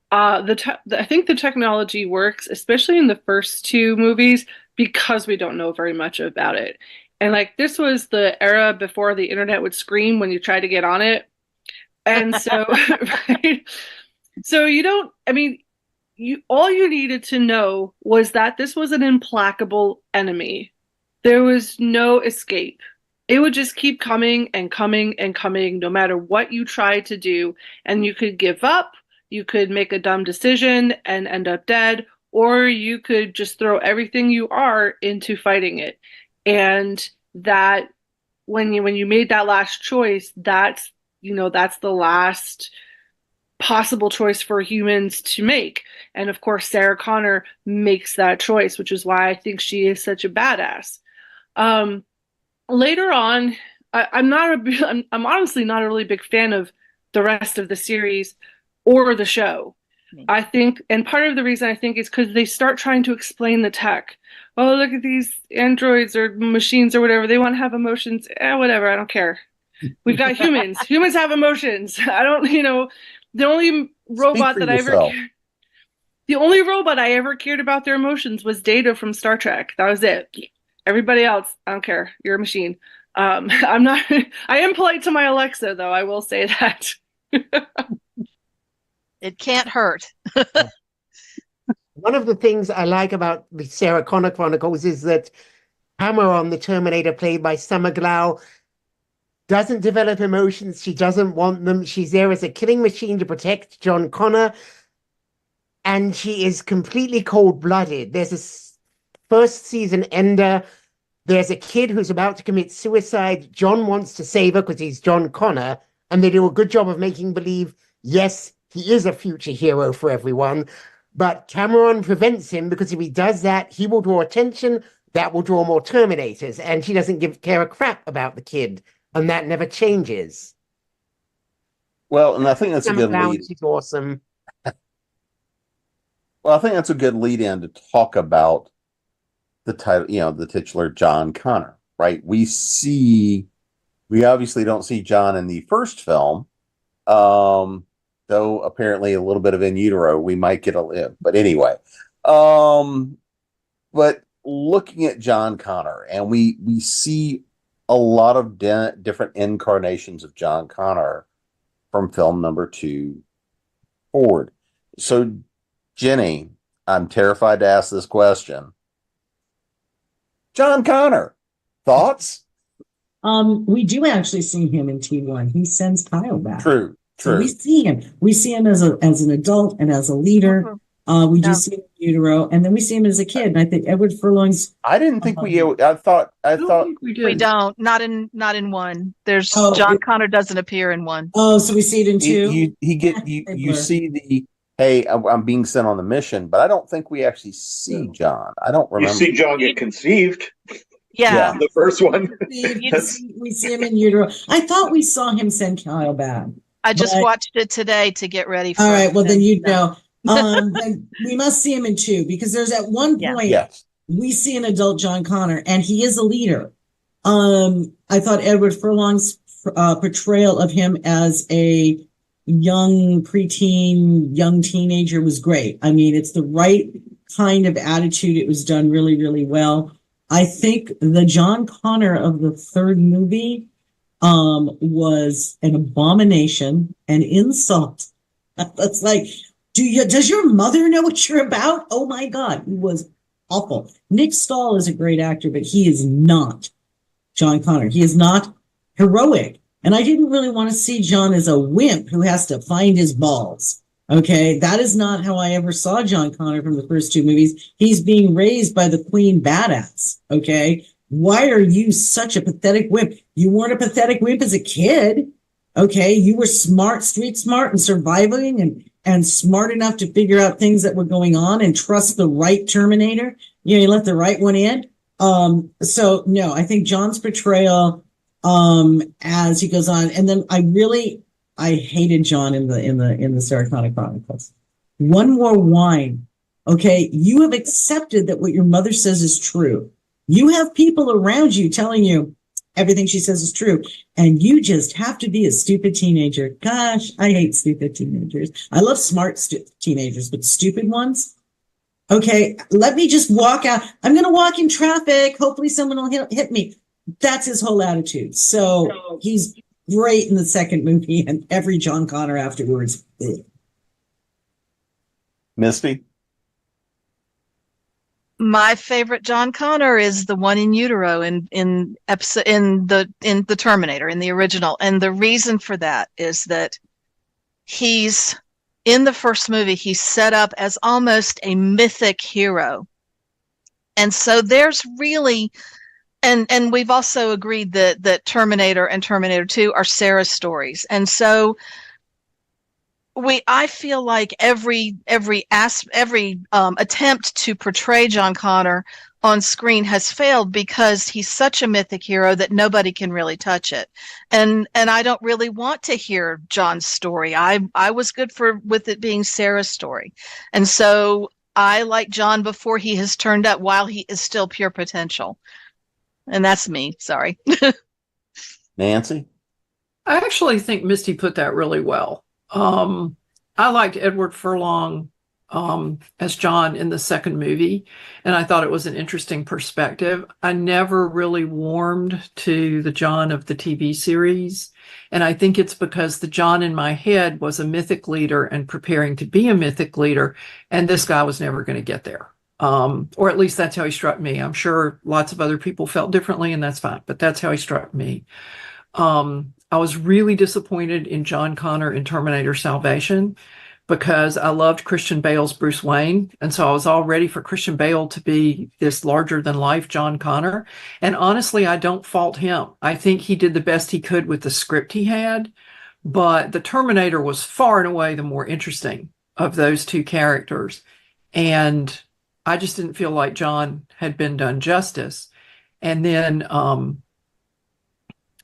I think the technology works, especially in the first two movies, because we don't know very much about it. And like this was the era before the internet would scream when you tried to get on it. And so, right? So you don't, I mean, all you needed to know was that this was an implacable enemy. There was no escape. It would just keep coming and coming and coming, no matter what you tried to do. And you could give up, you could make a dumb decision and end up dead, or you could just throw everything you are into fighting it. And that when you made that last choice, that's the last possible choice for humans to make. And of course, Sarah Connor makes that choice, which is why I think she is such a badass. Later on, I'm honestly not a really big fan of the rest of the series or the show. I think, and part of the reason I think is because they start trying to explain the tech. Oh, look at these androids or machines or whatever. They want to have emotions. Whatever. I don't care. We've got humans. Humans have emotions. I don't, the only robot that the only robot I ever cared about their emotions was Data from Star Trek. That was it. Everybody else, I don't care. You're a machine. I'm not, I am polite to my Alexa, though. I will say that. It can't hurt. One of the things I like about the Sarah Connor Chronicles is that Cameron, the Terminator, played by Summer Glau, doesn't develop emotions. She doesn't want them. She's there as a killing machine to protect John Connor. And she is completely cold-blooded. There's a first season ender. There's a kid who's about to commit suicide. John wants to save her because he's John Connor. And they do a good job of making believe, yes, he is a future hero for everyone. But Cameron prevents him because if he does that, he will draw attention. That will draw more Terminators. And she doesn't care a crap about the kid. And that never changes. Well, and I think that's a good lead. She's awesome. Well, I think that's a good lead in to talk about the title, the titular John Connor, right? We obviously don't see John in the first film, though apparently a little bit of in utero, we might get a live. But anyway, but looking at John Connor, and we see a lot of different incarnations of John Connor from film number 2 forward. So, Jenny, I'm terrified to ask this question. John Connor, thoughts? We do actually see him in T1. He sends Pyle back. True. So we see him. We see him as an adult and as a leader. We do see him in utero, and then we see him as a kid. And I think Edward Furlong's. I didn't think I thought we did. We don't. Not in 1. There's John Connor doesn't appear in 1. Oh, so we see it in 2. You see the hey, I'm being sent on the mission, but I don't think we actually see John. I don't remember. You see John get conceived. Yeah. The first one. We see him in utero. I thought we saw him send Kyle back. I just watched it today to get ready for all right, well, then know. Then we must see him in 2 because there's at one point we see an adult John Connor and he is a leader. I thought Edward Furlong's portrayal of him as a young preteen, young teenager was great. I mean, it's the right kind of attitude. It was done really, really well. I think the John Connor of the third movie was an abomination, an insult. That's like, does your mother know what you're about? Oh my God, he was awful. Nick Stahl is a great actor, but he is not John Connor. He is not heroic. And I didn't really want to see John as a wimp who has to find his balls. Okay, that is not how I ever saw John Connor from the first two movies. He's being raised by the Queen Badass. Okay, why are you such a pathetic wimp? You weren't a pathetic wimp as a kid. Okay, you were smart, street smart, and surviving, and smart enough to figure out things that were going on and trust the right Terminator. You let the right one in. So no, I think John's portrayal as he goes on, and then I hated John in the Sarah Connor Chronicles. One more wine. Okay, you have accepted that what your mother says is true. You have people around you telling you everything she says is true, and you just have to be a stupid teenager. Gosh, I hate stupid teenagers. I love smart teenagers, but stupid ones. Okay, let me just walk out. I'm going to walk in traffic. Hopefully someone will hit me. That's his whole attitude. So he's great in the second movie, and every John Connor afterwards. Misty? My favorite John Connor is the one in utero in the Terminator, in the original. And the reason for that is that he's in the first movie, he's set up as almost a mythic hero. And so there's really, and we've also agreed that Terminator and Terminator 2 are Sarah's stories. And so I feel like every attempt to portray John Connor on screen has failed because he's such a mythic hero that nobody can really touch it. And I don't really want to hear John's story. I was good with it being Sarah's story. And so I like John before he has turned up, while he is still pure potential. And that's me. Sorry. Nancy? I actually think Misty put that really well. I liked Edward Furlong as John in the second movie, and I thought it was an interesting perspective. I never really warmed to the John of the TV series, and I think it's because the John in my head was a mythic leader and preparing to be a mythic leader, and this guy was never going to get there. Or at least that's how he struck me. I'm sure lots of other people felt differently, and that's fine, but that's how he struck me. I was really disappointed in John Connor in Terminator Salvation because I loved Christian Bale's Bruce Wayne. And so I was all ready for Christian Bale to be this larger than life John Connor. And honestly, I don't fault him. I think he did the best he could with the script he had, but the Terminator was far and away the more interesting of those two characters. And I just didn't feel like John had been done justice. And then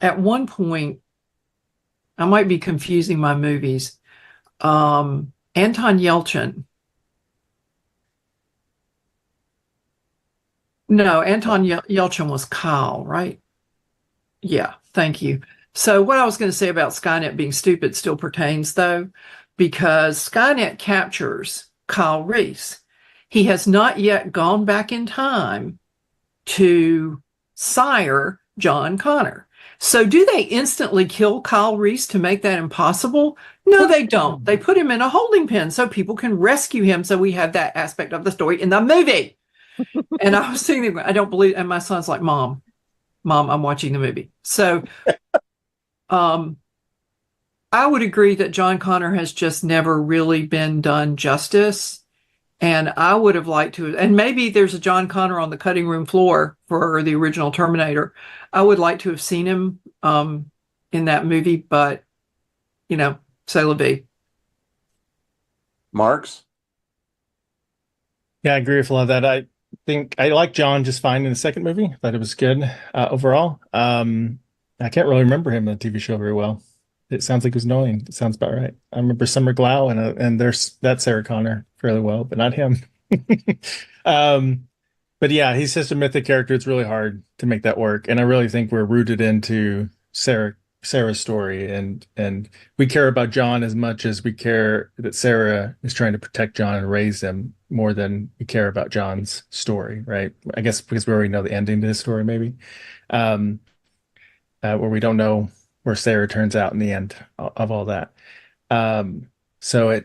at one point, I might be confusing my movies. Anton Yelchin. No, Anton Yelchin was Kyle, right? Yeah, thank you. So what I was going to say about Skynet being stupid still pertains, though, because Skynet captures Kyle Reese. He has not yet gone back in time to sire John Connor. So do they instantly kill Kyle Reese to make that impossible? No, they don't. They put him in a holding pen so people can rescue him. So we have that aspect of the story in the movie. And I was sitting there, I don't believe, and my son's like, Mom, I'm watching the movie. So I would agree that John Connor has just never really been done justice. And I would have liked to, and maybe there's a John Connor on the cutting room floor for the original Terminator. I would like to have seen him in that movie, but, c'est la vie. Marx? Yeah, I agree with a lot of that. I think I like John just fine in the second movie. I thought it was good overall. I can't really remember him in the TV show very well. It sounds like it was annoying. It sounds about right. I remember Summer Glau and there's that Sarah Connor fairly well, but not him. But yeah, he's just a mythic character. It's really hard to make that work. And I really think we're rooted into Sarah's story, and we care about John as much as we care that Sarah is trying to protect John and raise him, more than we care about John's story, right? I guess because we already know the ending to his story, maybe. Where we don't know where Sarah turns out in the end of all that. So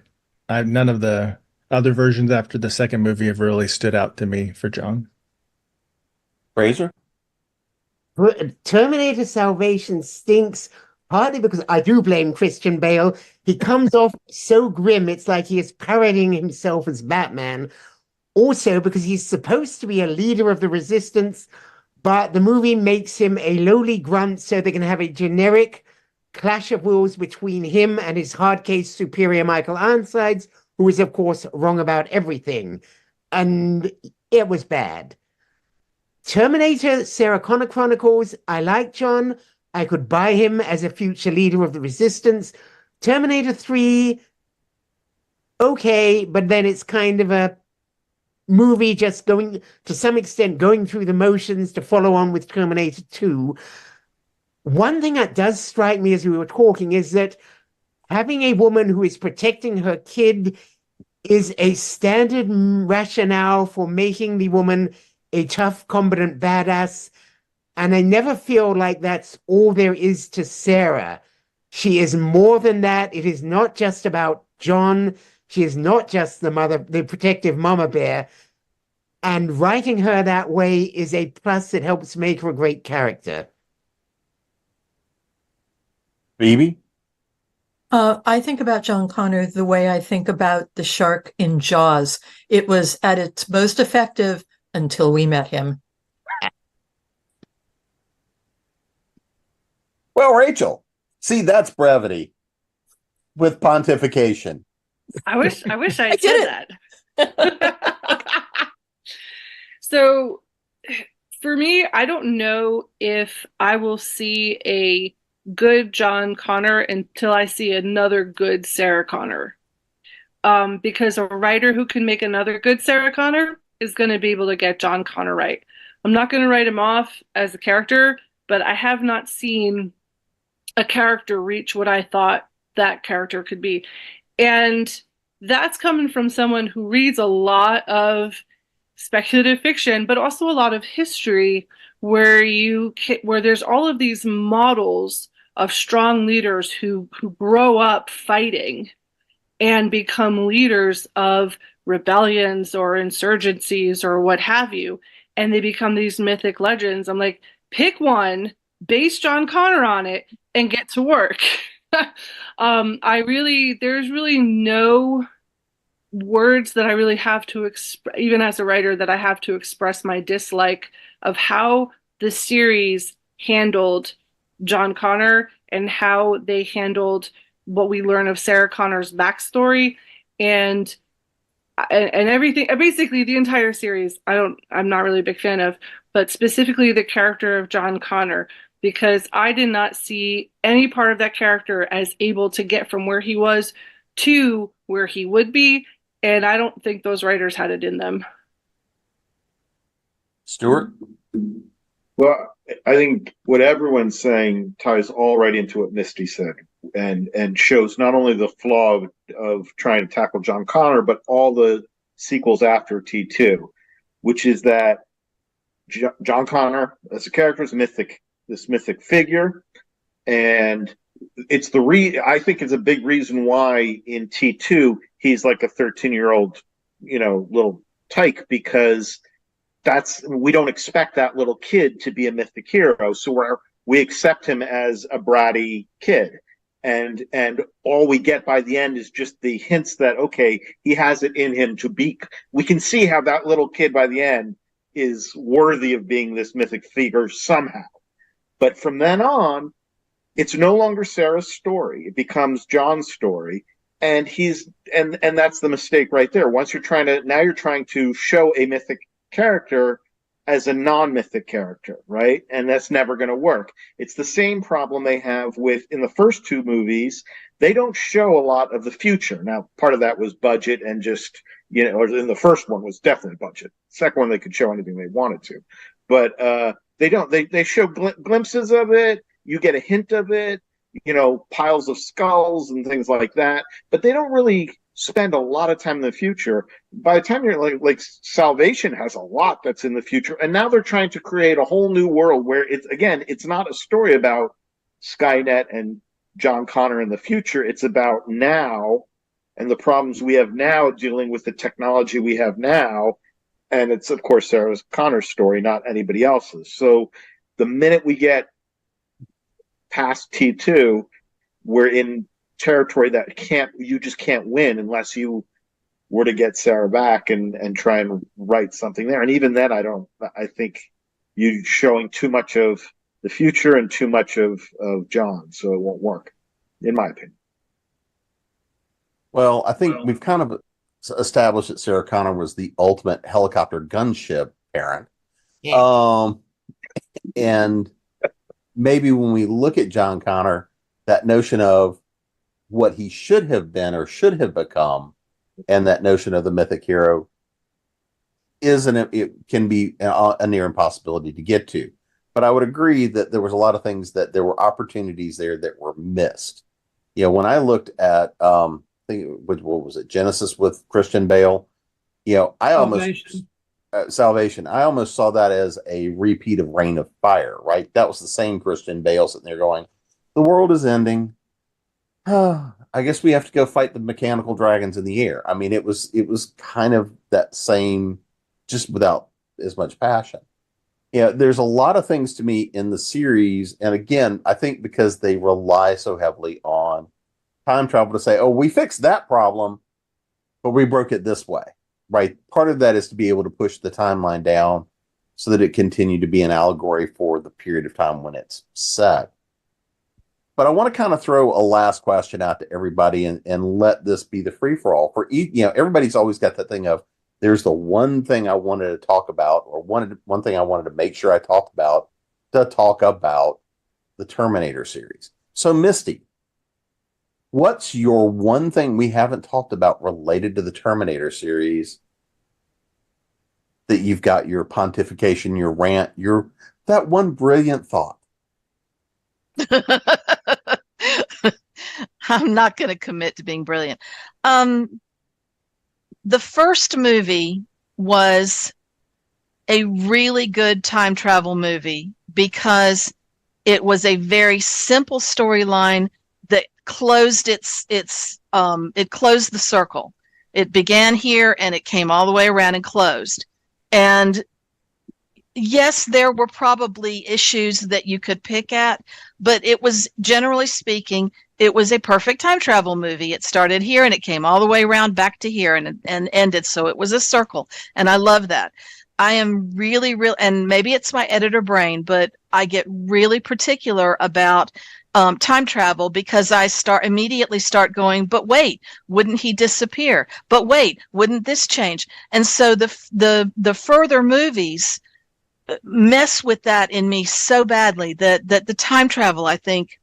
none of the other versions after the second movie have really stood out to me for John. Fraser? Terminator Salvation stinks, partly because I do blame Christian Bale. He comes off so grim, it's like he is parodying himself as Batman. Also, because he's supposed to be a leader of the resistance, but the movie makes him a lowly grunt so they can have a generic clash of wills between him and his hard case superior Michael Ironsides, who is, of course, wrong about everything. And it was bad. Terminator Sarah Connor Chronicles, I like John. I could buy him as a future leader of the resistance. Terminator 3, okay, but then it's kind of a movie just going, to some extent, going through the motions to follow on with Terminator 2. One thing that does strike me as we were talking is that having a woman who is protecting her kid is a standard rationale for making the woman a tough, competent badass. And I never feel like that's all there is to Sarah. She is more than that. It is not just about John. She is not just the mother, the protective mama bear. And writing her that way is a plus that helps make her a great character. Phoebe? I think about John Connor the way I think about the shark in Jaws. It was at its most effective until we met him. Well, Rachel, see, that's brevity with pontification. I wish I I did said that. So for me, I don't know if I will see a good John Connor until I see another good Sarah Connor. Because a writer who can make another good Sarah Connor is going to be able to get John Connor right. I'm not going to write him off as a character, but I have not seen a character reach what I thought that character could be. And that's coming from someone who reads a lot of speculative fiction, but also a lot of history where there's all of these models of strong leaders who grow up fighting and become leaders of rebellions or insurgencies or what have you, and they become these mythic legends. I'm like, pick one, base John Connor on it, and get to work. There's really no words that I really have to express, even as a writer, that I have to express my dislike of how the series handled John Connor and how they handled what we learn of Sarah Connor's backstory and everything. Basically, the entire series, I'm not really a big fan of, but specifically the character of John Connor, because I did not see any part of that character as able to get from where he was to where he would be, and I don't think those writers had it in them. Stuart? Well, I think what everyone's saying ties all right into what Misty said, and shows not only the flaw of trying to tackle John Connor, but all the sequels after T2, which is that John Connor as a character is this mythic figure, and it's I think it's a big reason why in T2 he's like a 13-year-old, little tyke, because we don't expect that little kid to be a mythic hero, so we accept him as a bratty kid, and all we get by the end is just the hints that, okay, he has it in him to be. We can see how that little kid by the end is worthy of being this mythic figure somehow. But from then on, it's no longer Sarah's story. It becomes John's story. And and that's the mistake right there. You're trying to show a mythic character as a non-mythic character, right? And that's never going to work. It's the same problem they have in the first two movies. They don't show a lot of the future. Now, part of that was budget and just, or in the first one was definitely budget. Second one, they could show anything they wanted to. But they don't. They show glimpses of it. You get a hint of it, piles of skulls and things like that. But they don't really spend a lot of time in the future. By the time you're like Salvation has a lot that's in the future, and now they're trying to create a whole new world where it's not a story about Skynet and John Connor in the future. It's about now and the problems we have now dealing with the technology we have now. And it's, of course, Sarah Connor's story, not anybody else's. So the minute we get past T2, we're in territory that you just can't win unless you were to get Sarah back and try and write something there. And even then, I think you're showing too much of the future and too much of John, so it won't work, in my opinion. Well, I think we've kind of established that Sarah Connor was the ultimate helicopter gunship parent. Yeah. And maybe when we look at John Connor, that notion of what he should have been or should have become, and that notion of the mythic hero it can be a near impossibility to get to. But I would agree that there was a lot of things that there were opportunities there that were missed. When I looked at what was it, Genesis with Christian Bale, Salvation. I almost saw that as a repeat of Reign of Fire, right? That was the same Christian Bale sitting there going, the world is ending. I guess we have to go fight the mechanical dragons in the air. I mean, it was kind of that same, just without as much passion. There's a lot of things to me in the series, and again, I think because they rely so heavily on time travel to say, oh, we fixed that problem, but we broke it this way, right? Part of that is to be able to push the timeline down so that it continued to be an allegory for the period of time when it's set. But I want to kind of throw a last question out to everybody and let this be the free-for-all. Everybody's always got that thing of, there's the one thing I wanted to talk about, or one thing I wanted to make sure I talked about, to talk about the Terminator series. So, Misty, what's your one thing we haven't talked about related to the Terminator series that you've got your pontification, your rant, that one brilliant thought? I'm not going to commit to being brilliant. The first movie was a really good time travel movie because it was a very simple storyline that closed it closed the circle. It began here and it came all the way around and closed. And yes, there were probably issues that you could pick at, but it was, generally speaking, it was a perfect time travel movie. It started here and it came all the way around back to here and ended. So it was a circle. And I love that. I am really, and maybe it's my editor brain, but I get really particular about time travel because I immediately start going, but wait, wouldn't he disappear? But wait, wouldn't this change? And so the further movies mess with that in me so badly that the time travel, I think,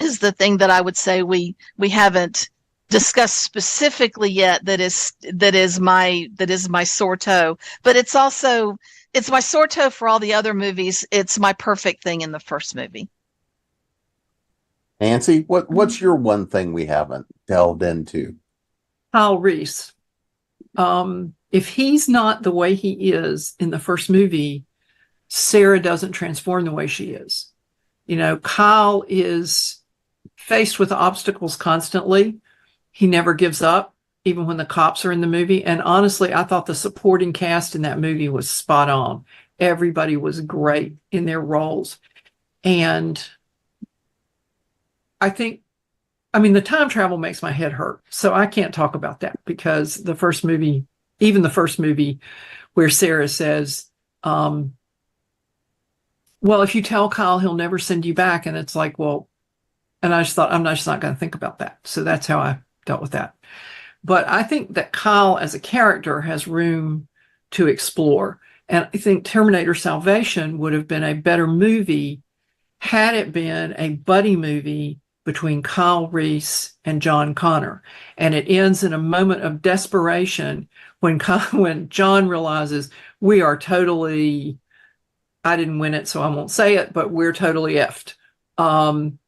is the thing that I would say we haven't discussed specifically yet. That is my sore toe, but it's my sore toe for all the other movies. It's my perfect thing in the first movie. Nancy, what's your one thing we haven't delved into? Kyle Reese. If he's not the way he is in the first movie, Sarah doesn't transform the way she is. Kyle is faced with obstacles constantly. He never gives up, even when the cops are in the movie. And honestly, I thought the supporting cast in that movie was spot on. Everybody was great in their roles. And the time travel makes my head hurt. So I can't talk about that because the first movie where Sarah says, well, if you tell Kyle, he'll never send you back. And it's like, well, and I just thought, I'm just not going to think about that. So that's how I dealt with that. But I think that Kyle as a character has room to explore. And I think Terminator Salvation would have been a better movie had it been a buddy movie between Kyle Reese and John Connor. And it ends in a moment of desperation when John realizes we are totally, I didn't win it, so I won't say it, but we're totally effed.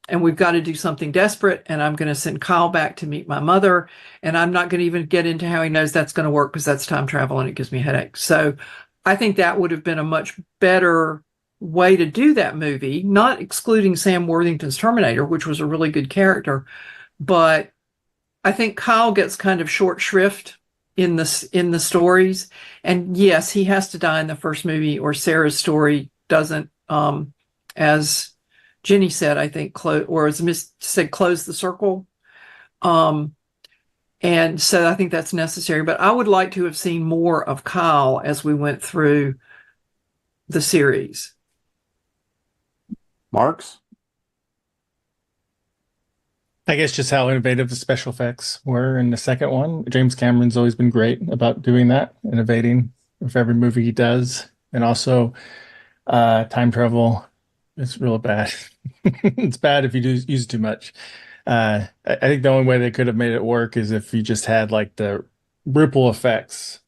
And we've got to do something desperate, and I'm going to send Kyle back to meet my mother, and I'm not going to even get into how he knows that's going to work because that's time travel and it gives me a headache. So I think that would have been a much better way to do that movie, not excluding Sam Worthington's Terminator, which was a really good character, but I think Kyle gets kind of short shrift in the stories. And yes, he has to die in the first movie, or Sarah's story doesn't, as Ginny said, I think, or as Miss said, close the circle. And so I think that's necessary. But I would like to have seen more of Kyle as we went through the series. Marx? I guess just how innovative the special effects were in the second one. James Cameron's always been great about doing that, innovating with every movie he does. And also time travel is real bad. It's bad if you use it too much. I think the only way they could have made it work is if you just had like the ripple effects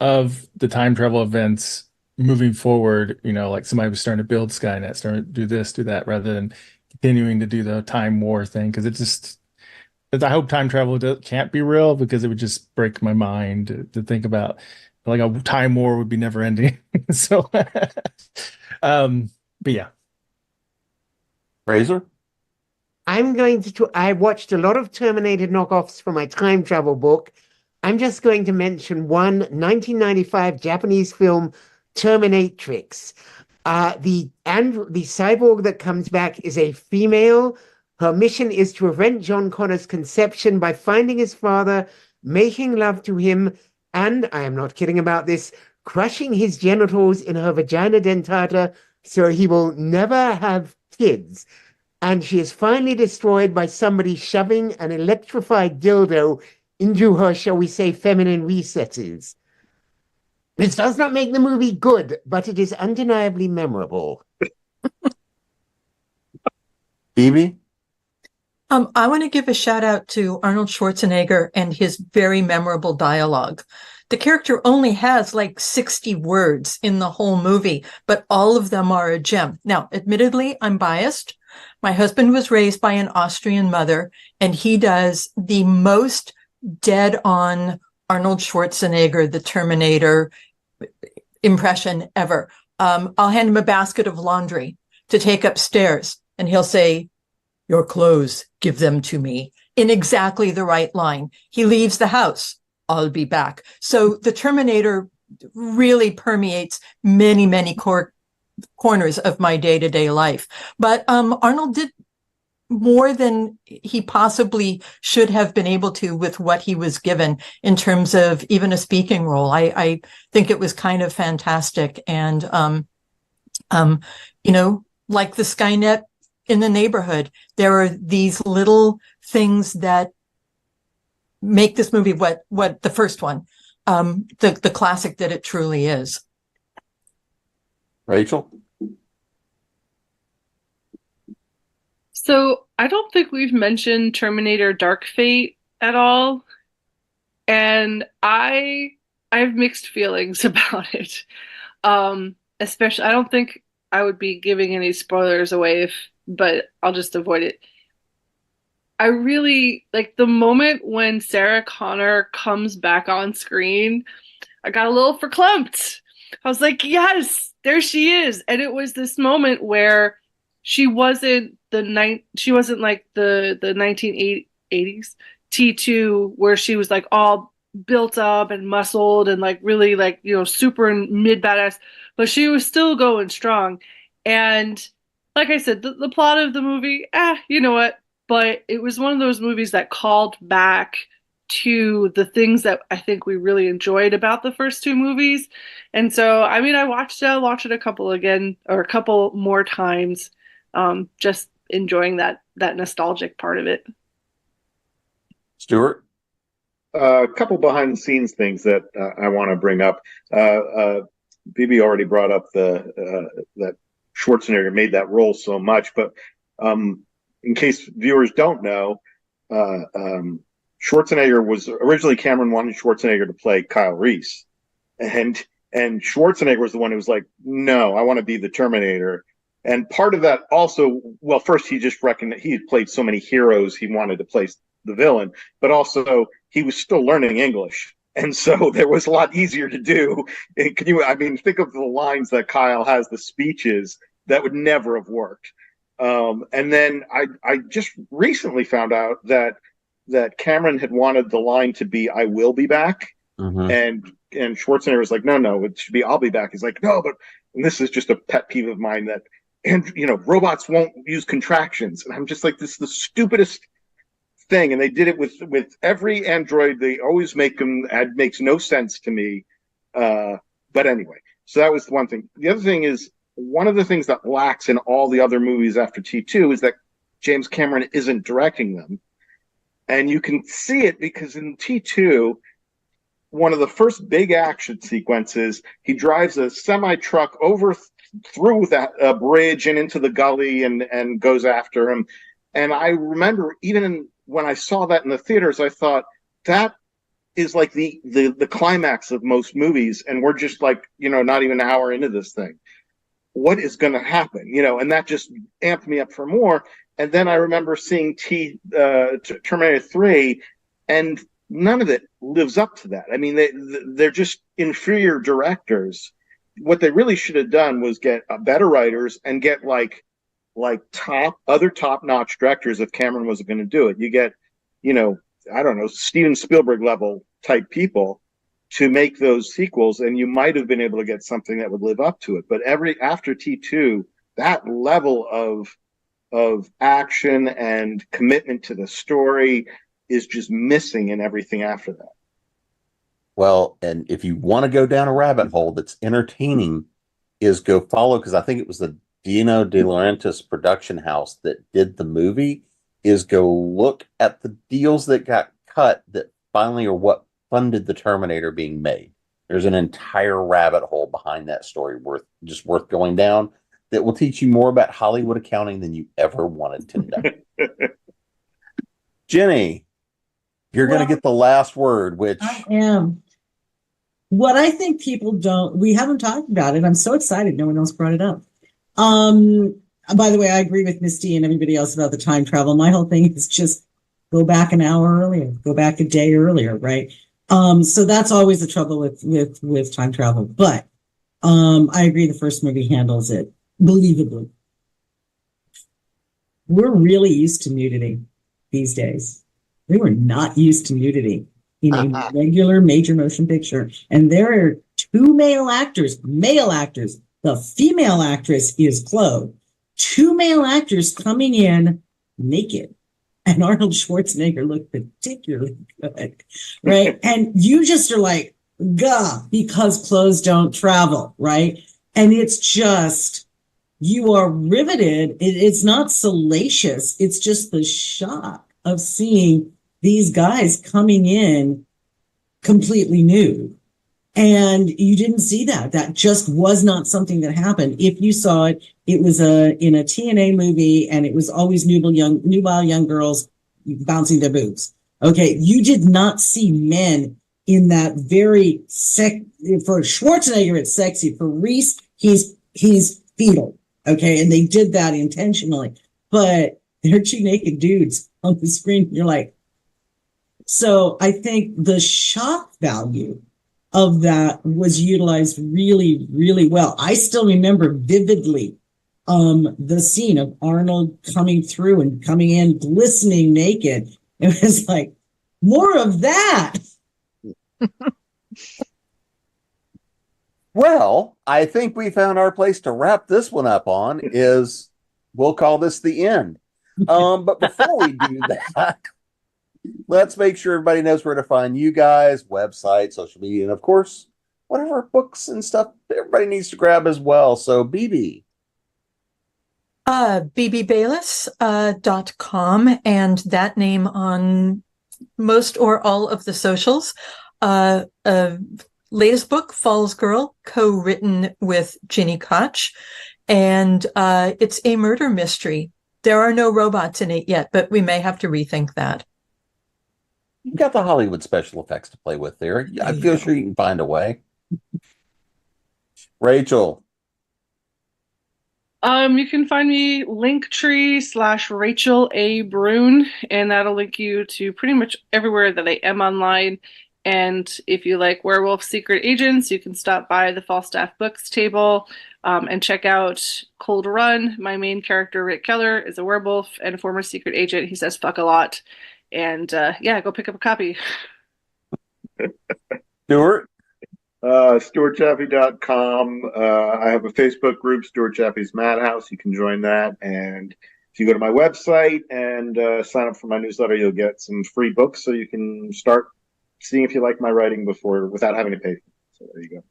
of the time travel events moving forward, like somebody was starting to build Skynet, starting to do this, do that, rather than continuing to do the time war thing. Because I hope time travel can't be real, because it would just break my mind to think about like a time war would be never ending. So, but yeah. Fraser? I watched a lot of Terminator knockoffs for my time travel book. I'm just going to mention one 1995 Japanese film, Terminatrix. The cyborg that comes back is a female. Her mission is to prevent John Connor's conception by finding his father, making love to him, and, I am not kidding about this, crushing his genitals in her vagina dentata so he will never have kids. And she is finally destroyed by somebody shoving an electrified dildo into her, shall we say, feminine recesses. This does not make the movie good, but it is undeniably memorable. Phoebe? I want to give a shout out to Arnold Schwarzenegger and his very memorable dialogue. The character only has like 60 words in the whole movie, but all of them are a gem. Now, admittedly, I'm biased. My husband was raised by an Austrian mother, and he does the most dead-on Arnold Schwarzenegger, the Terminator impression ever. I'll hand him a basket of laundry to take upstairs, and he'll say, "Your clothes, give them to me," in exactly the right line. He leaves the house, "I'll be back." So the Terminator really permeates many, many corners of my day-to-day life. But Arnold did more than he possibly should have been able to with what he was given in terms of even a speaking role. I think it was kind of fantastic. And, like the Skynet in the neighborhood, there are these little things that make this movie what the first one, the classic that it truly is. Rachel? So I don't think we've mentioned Terminator Dark Fate at all. And I have mixed feelings about it. Especially, I don't think I would be giving any spoilers away, but I'll just avoid it. I really like the moment when Sarah Connor comes back on screen. I got a little verklempt. I was like, yes, there she is. And it was this moment where she wasn't like the 1980s T2 where she was like all built up and muscled and like really like, super mid badass, but she was still going strong. And like I said, the plot of the movie, you know what? But it was one of those movies that called back to the things that I think we really enjoyed about the first two movies. And so, I mean, I watched it a couple more times, just enjoying that nostalgic part of it. Stuart? A couple behind the scenes things that I want to bring up. Bebe already brought up that Schwarzenegger made that role so much, but in case viewers don't know, Schwarzenegger was originally, Cameron wanted Schwarzenegger to play Kyle Reese, and Schwarzenegger was the one who was like, "No, I want to be the Terminator." And part of that also, well, first he just reckoned that he had played so many heroes, he wanted to play the villain, but also he was still learning English. And so there was a lot easier to do. Think of the lines that Kyle has, the speeches that would never have worked. And then I just recently found out that that Cameron had wanted the line to be "I will be back," and Schwarzenegger was like, "No, it should be I'll be back." He's like, "No, but," and this is just a pet peeve of mine, that, and robots won't use contractions, and I'm just like, this is the stupidest thing. And they did it with every android. They always make them. It makes no sense to me. But anyway, so that was one thing. The other thing is, one of the things that lacks in all the other movies after T2 is that James Cameron isn't directing them. And you can see it because in T2, one of the first big action sequences, he drives a semi-truck through that bridge and into the gully and goes after him. And I remember, even when I saw that in the theaters, I thought, that is like the climax of most movies, and we're just like, not even an hour into this thing. What is going to happen? And that just amped me up for more. And then I remember seeing Terminator 3, and none of it lives up to that. I mean, they're just inferior directors. What they really should have done was get better writers and get like top-notch directors if Cameron wasn't going to do it. You get, I don't know, Steven Spielberg level type people to make those sequels, and you might have been able to get something that would live up to it. But after T2, that level of action and commitment to the story is just missing in everything after that. Well, and if you want to go down a rabbit hole that's entertaining, is go follow, because I think it was the Dino De Laurentiis production house that did the movie, is go look at the deals that got cut that finally are what funded the Terminator being made. There's an entire rabbit hole behind that story worth going down that will teach you more about Hollywood accounting than you ever wanted to know. Jenny, you're going to get the last word, which I am. What I think we haven't talked about it. I'm so excited. No one else brought it up. By the way, I agree with Misty and everybody else about the time travel. My whole thing is just go back an hour earlier, go back a day earlier, right? So that's always the trouble with time travel. But I agree the first movie handles it believably. We're really used to nudity these days. We were not used to nudity in a regular major motion picture. And there are two male actors. The female actress is clothed. Two male actors coming in naked. And Arnold Schwarzenegger looked particularly good, right? And you just are like, gah, because clothes don't travel, right? And it's just, you are riveted. It's not salacious. It's just the shock of seeing these guys coming in completely nude. And you didn't see that. That just was not something that happened. If you saw it, it was in a TNA movie, and it was always nubile young girls bouncing their boobs. Okay, you did not see men in that very for Schwarzenegger, it's sexy. For Reese, he's fetal. Okay, and they did that intentionally. But they're two naked dudes on the screen. You're like, so I think the shock value of that was utilized really, really well. I still remember vividly the scene of Arnold coming through and coming in glistening naked. It was like, more of that. Well, I think we found our place to wrap this one up on is, we'll call this the end. But before we do that, let's make sure everybody knows where to find you guys, website, social media, and of course, whatever books and stuff everybody needs to grab as well. So, Bebe. BebeBayliss.com, and that name on most or all of the socials. Latest book, Falls Girl, co-written with Gini Koch, and it's a murder mystery. There are no robots in it yet, but we may have to rethink that. You've got the Hollywood special effects to play with there. I feel sure you can find a way. Rachel. You can find me Linktree/Rachel A. Brune, and that'll link you to pretty much everywhere that I am online. And if you like werewolf secret agents, you can stop by the Falstaff Books table and check out Cold Run. My main character, Rick Keller, is a werewolf and a former secret agent. He says fuck a lot. And go pick up a copy. Stuart? StuartJaffe.com. I have a Facebook group, Stuart Jaffe's Madhouse. You can join that. And if you go to my website and sign up for my newsletter, you'll get some free books so you can start seeing if you like my writing without having to pay. So there you go.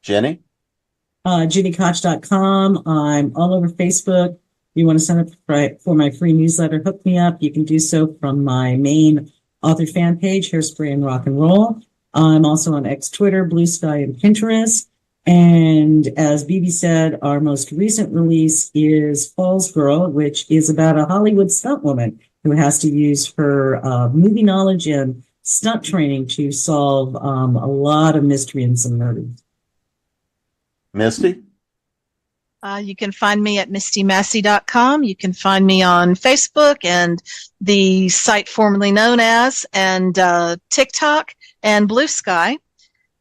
Jenny? GiniKoch.com. I'm all over Facebook. If you want to sign up for my free newsletter, hook me up. You can do so from my main author fan page, Hairspray and Rock and Roll. I'm also on X, Twitter, Blue Sky, and Pinterest. And as Bebe said, our most recent release is Falls Girl, which is about a Hollywood stunt woman who has to use her movie knowledge and stunt training to solve a lot of mystery and some murders. Misty? You can find me at mistymassey.com. You can find me on Facebook and the site formerly known as, and TikTok and Blue Sky.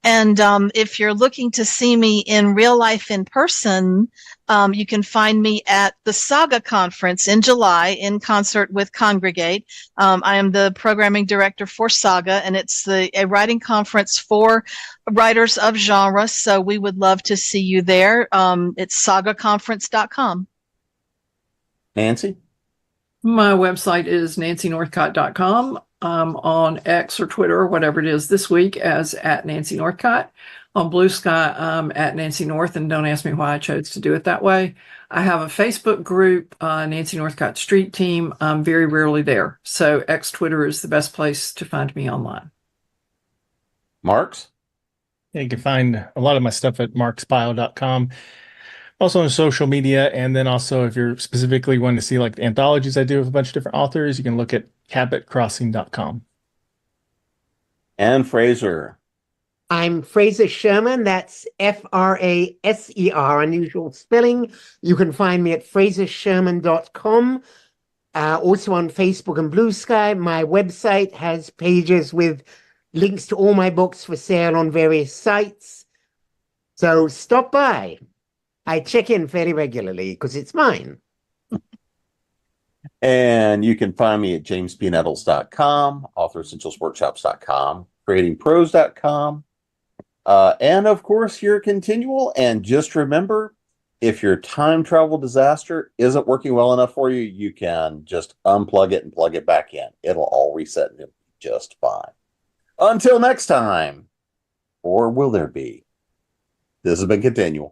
And if you're looking to see me in real life in person, you can find me at the Saga Conference in July in concert with Congregate. I am the programming director for Saga, and it's a writing conference for writers of genre. So we would love to see you there. It's sagaconference.com. Nancy? My website is nancynorthcott.com. On X or Twitter or whatever it is this week as at Nancy Northcott. On Blue Sky, I'm at Nancy North, and don't ask me why I chose to do it that way. I have a Facebook group, Nancy Northcott Street Team. I'm very rarely there. So X Twitter is the best place to find me online. Marx? Yeah, you can find a lot of my stuff at marxpyle.com. Also on social media, and then also if you're specifically wanting to see like the anthologies I do with a bunch of different authors, you can look at cabotcrossing.com. And Fraser? I'm Fraser Sherman. That's Fraser, unusual spelling. You can find me at frasersherman.com. Also on Facebook and Blue Sky. My website has pages with links to all my books for sale on various sites. So stop by. I check in fairly regularly because it's mine. And you can find me at jamesbnettles.com, authoressentialsworkshops.com, creatingprose.com, and of course your ConTinual. And just remember, if your time travel disaster isn't working well enough for you, you can just unplug it and plug it back in. It'll all reset and it'll be just fine. Until next time, or will there be? This has been ConTinual.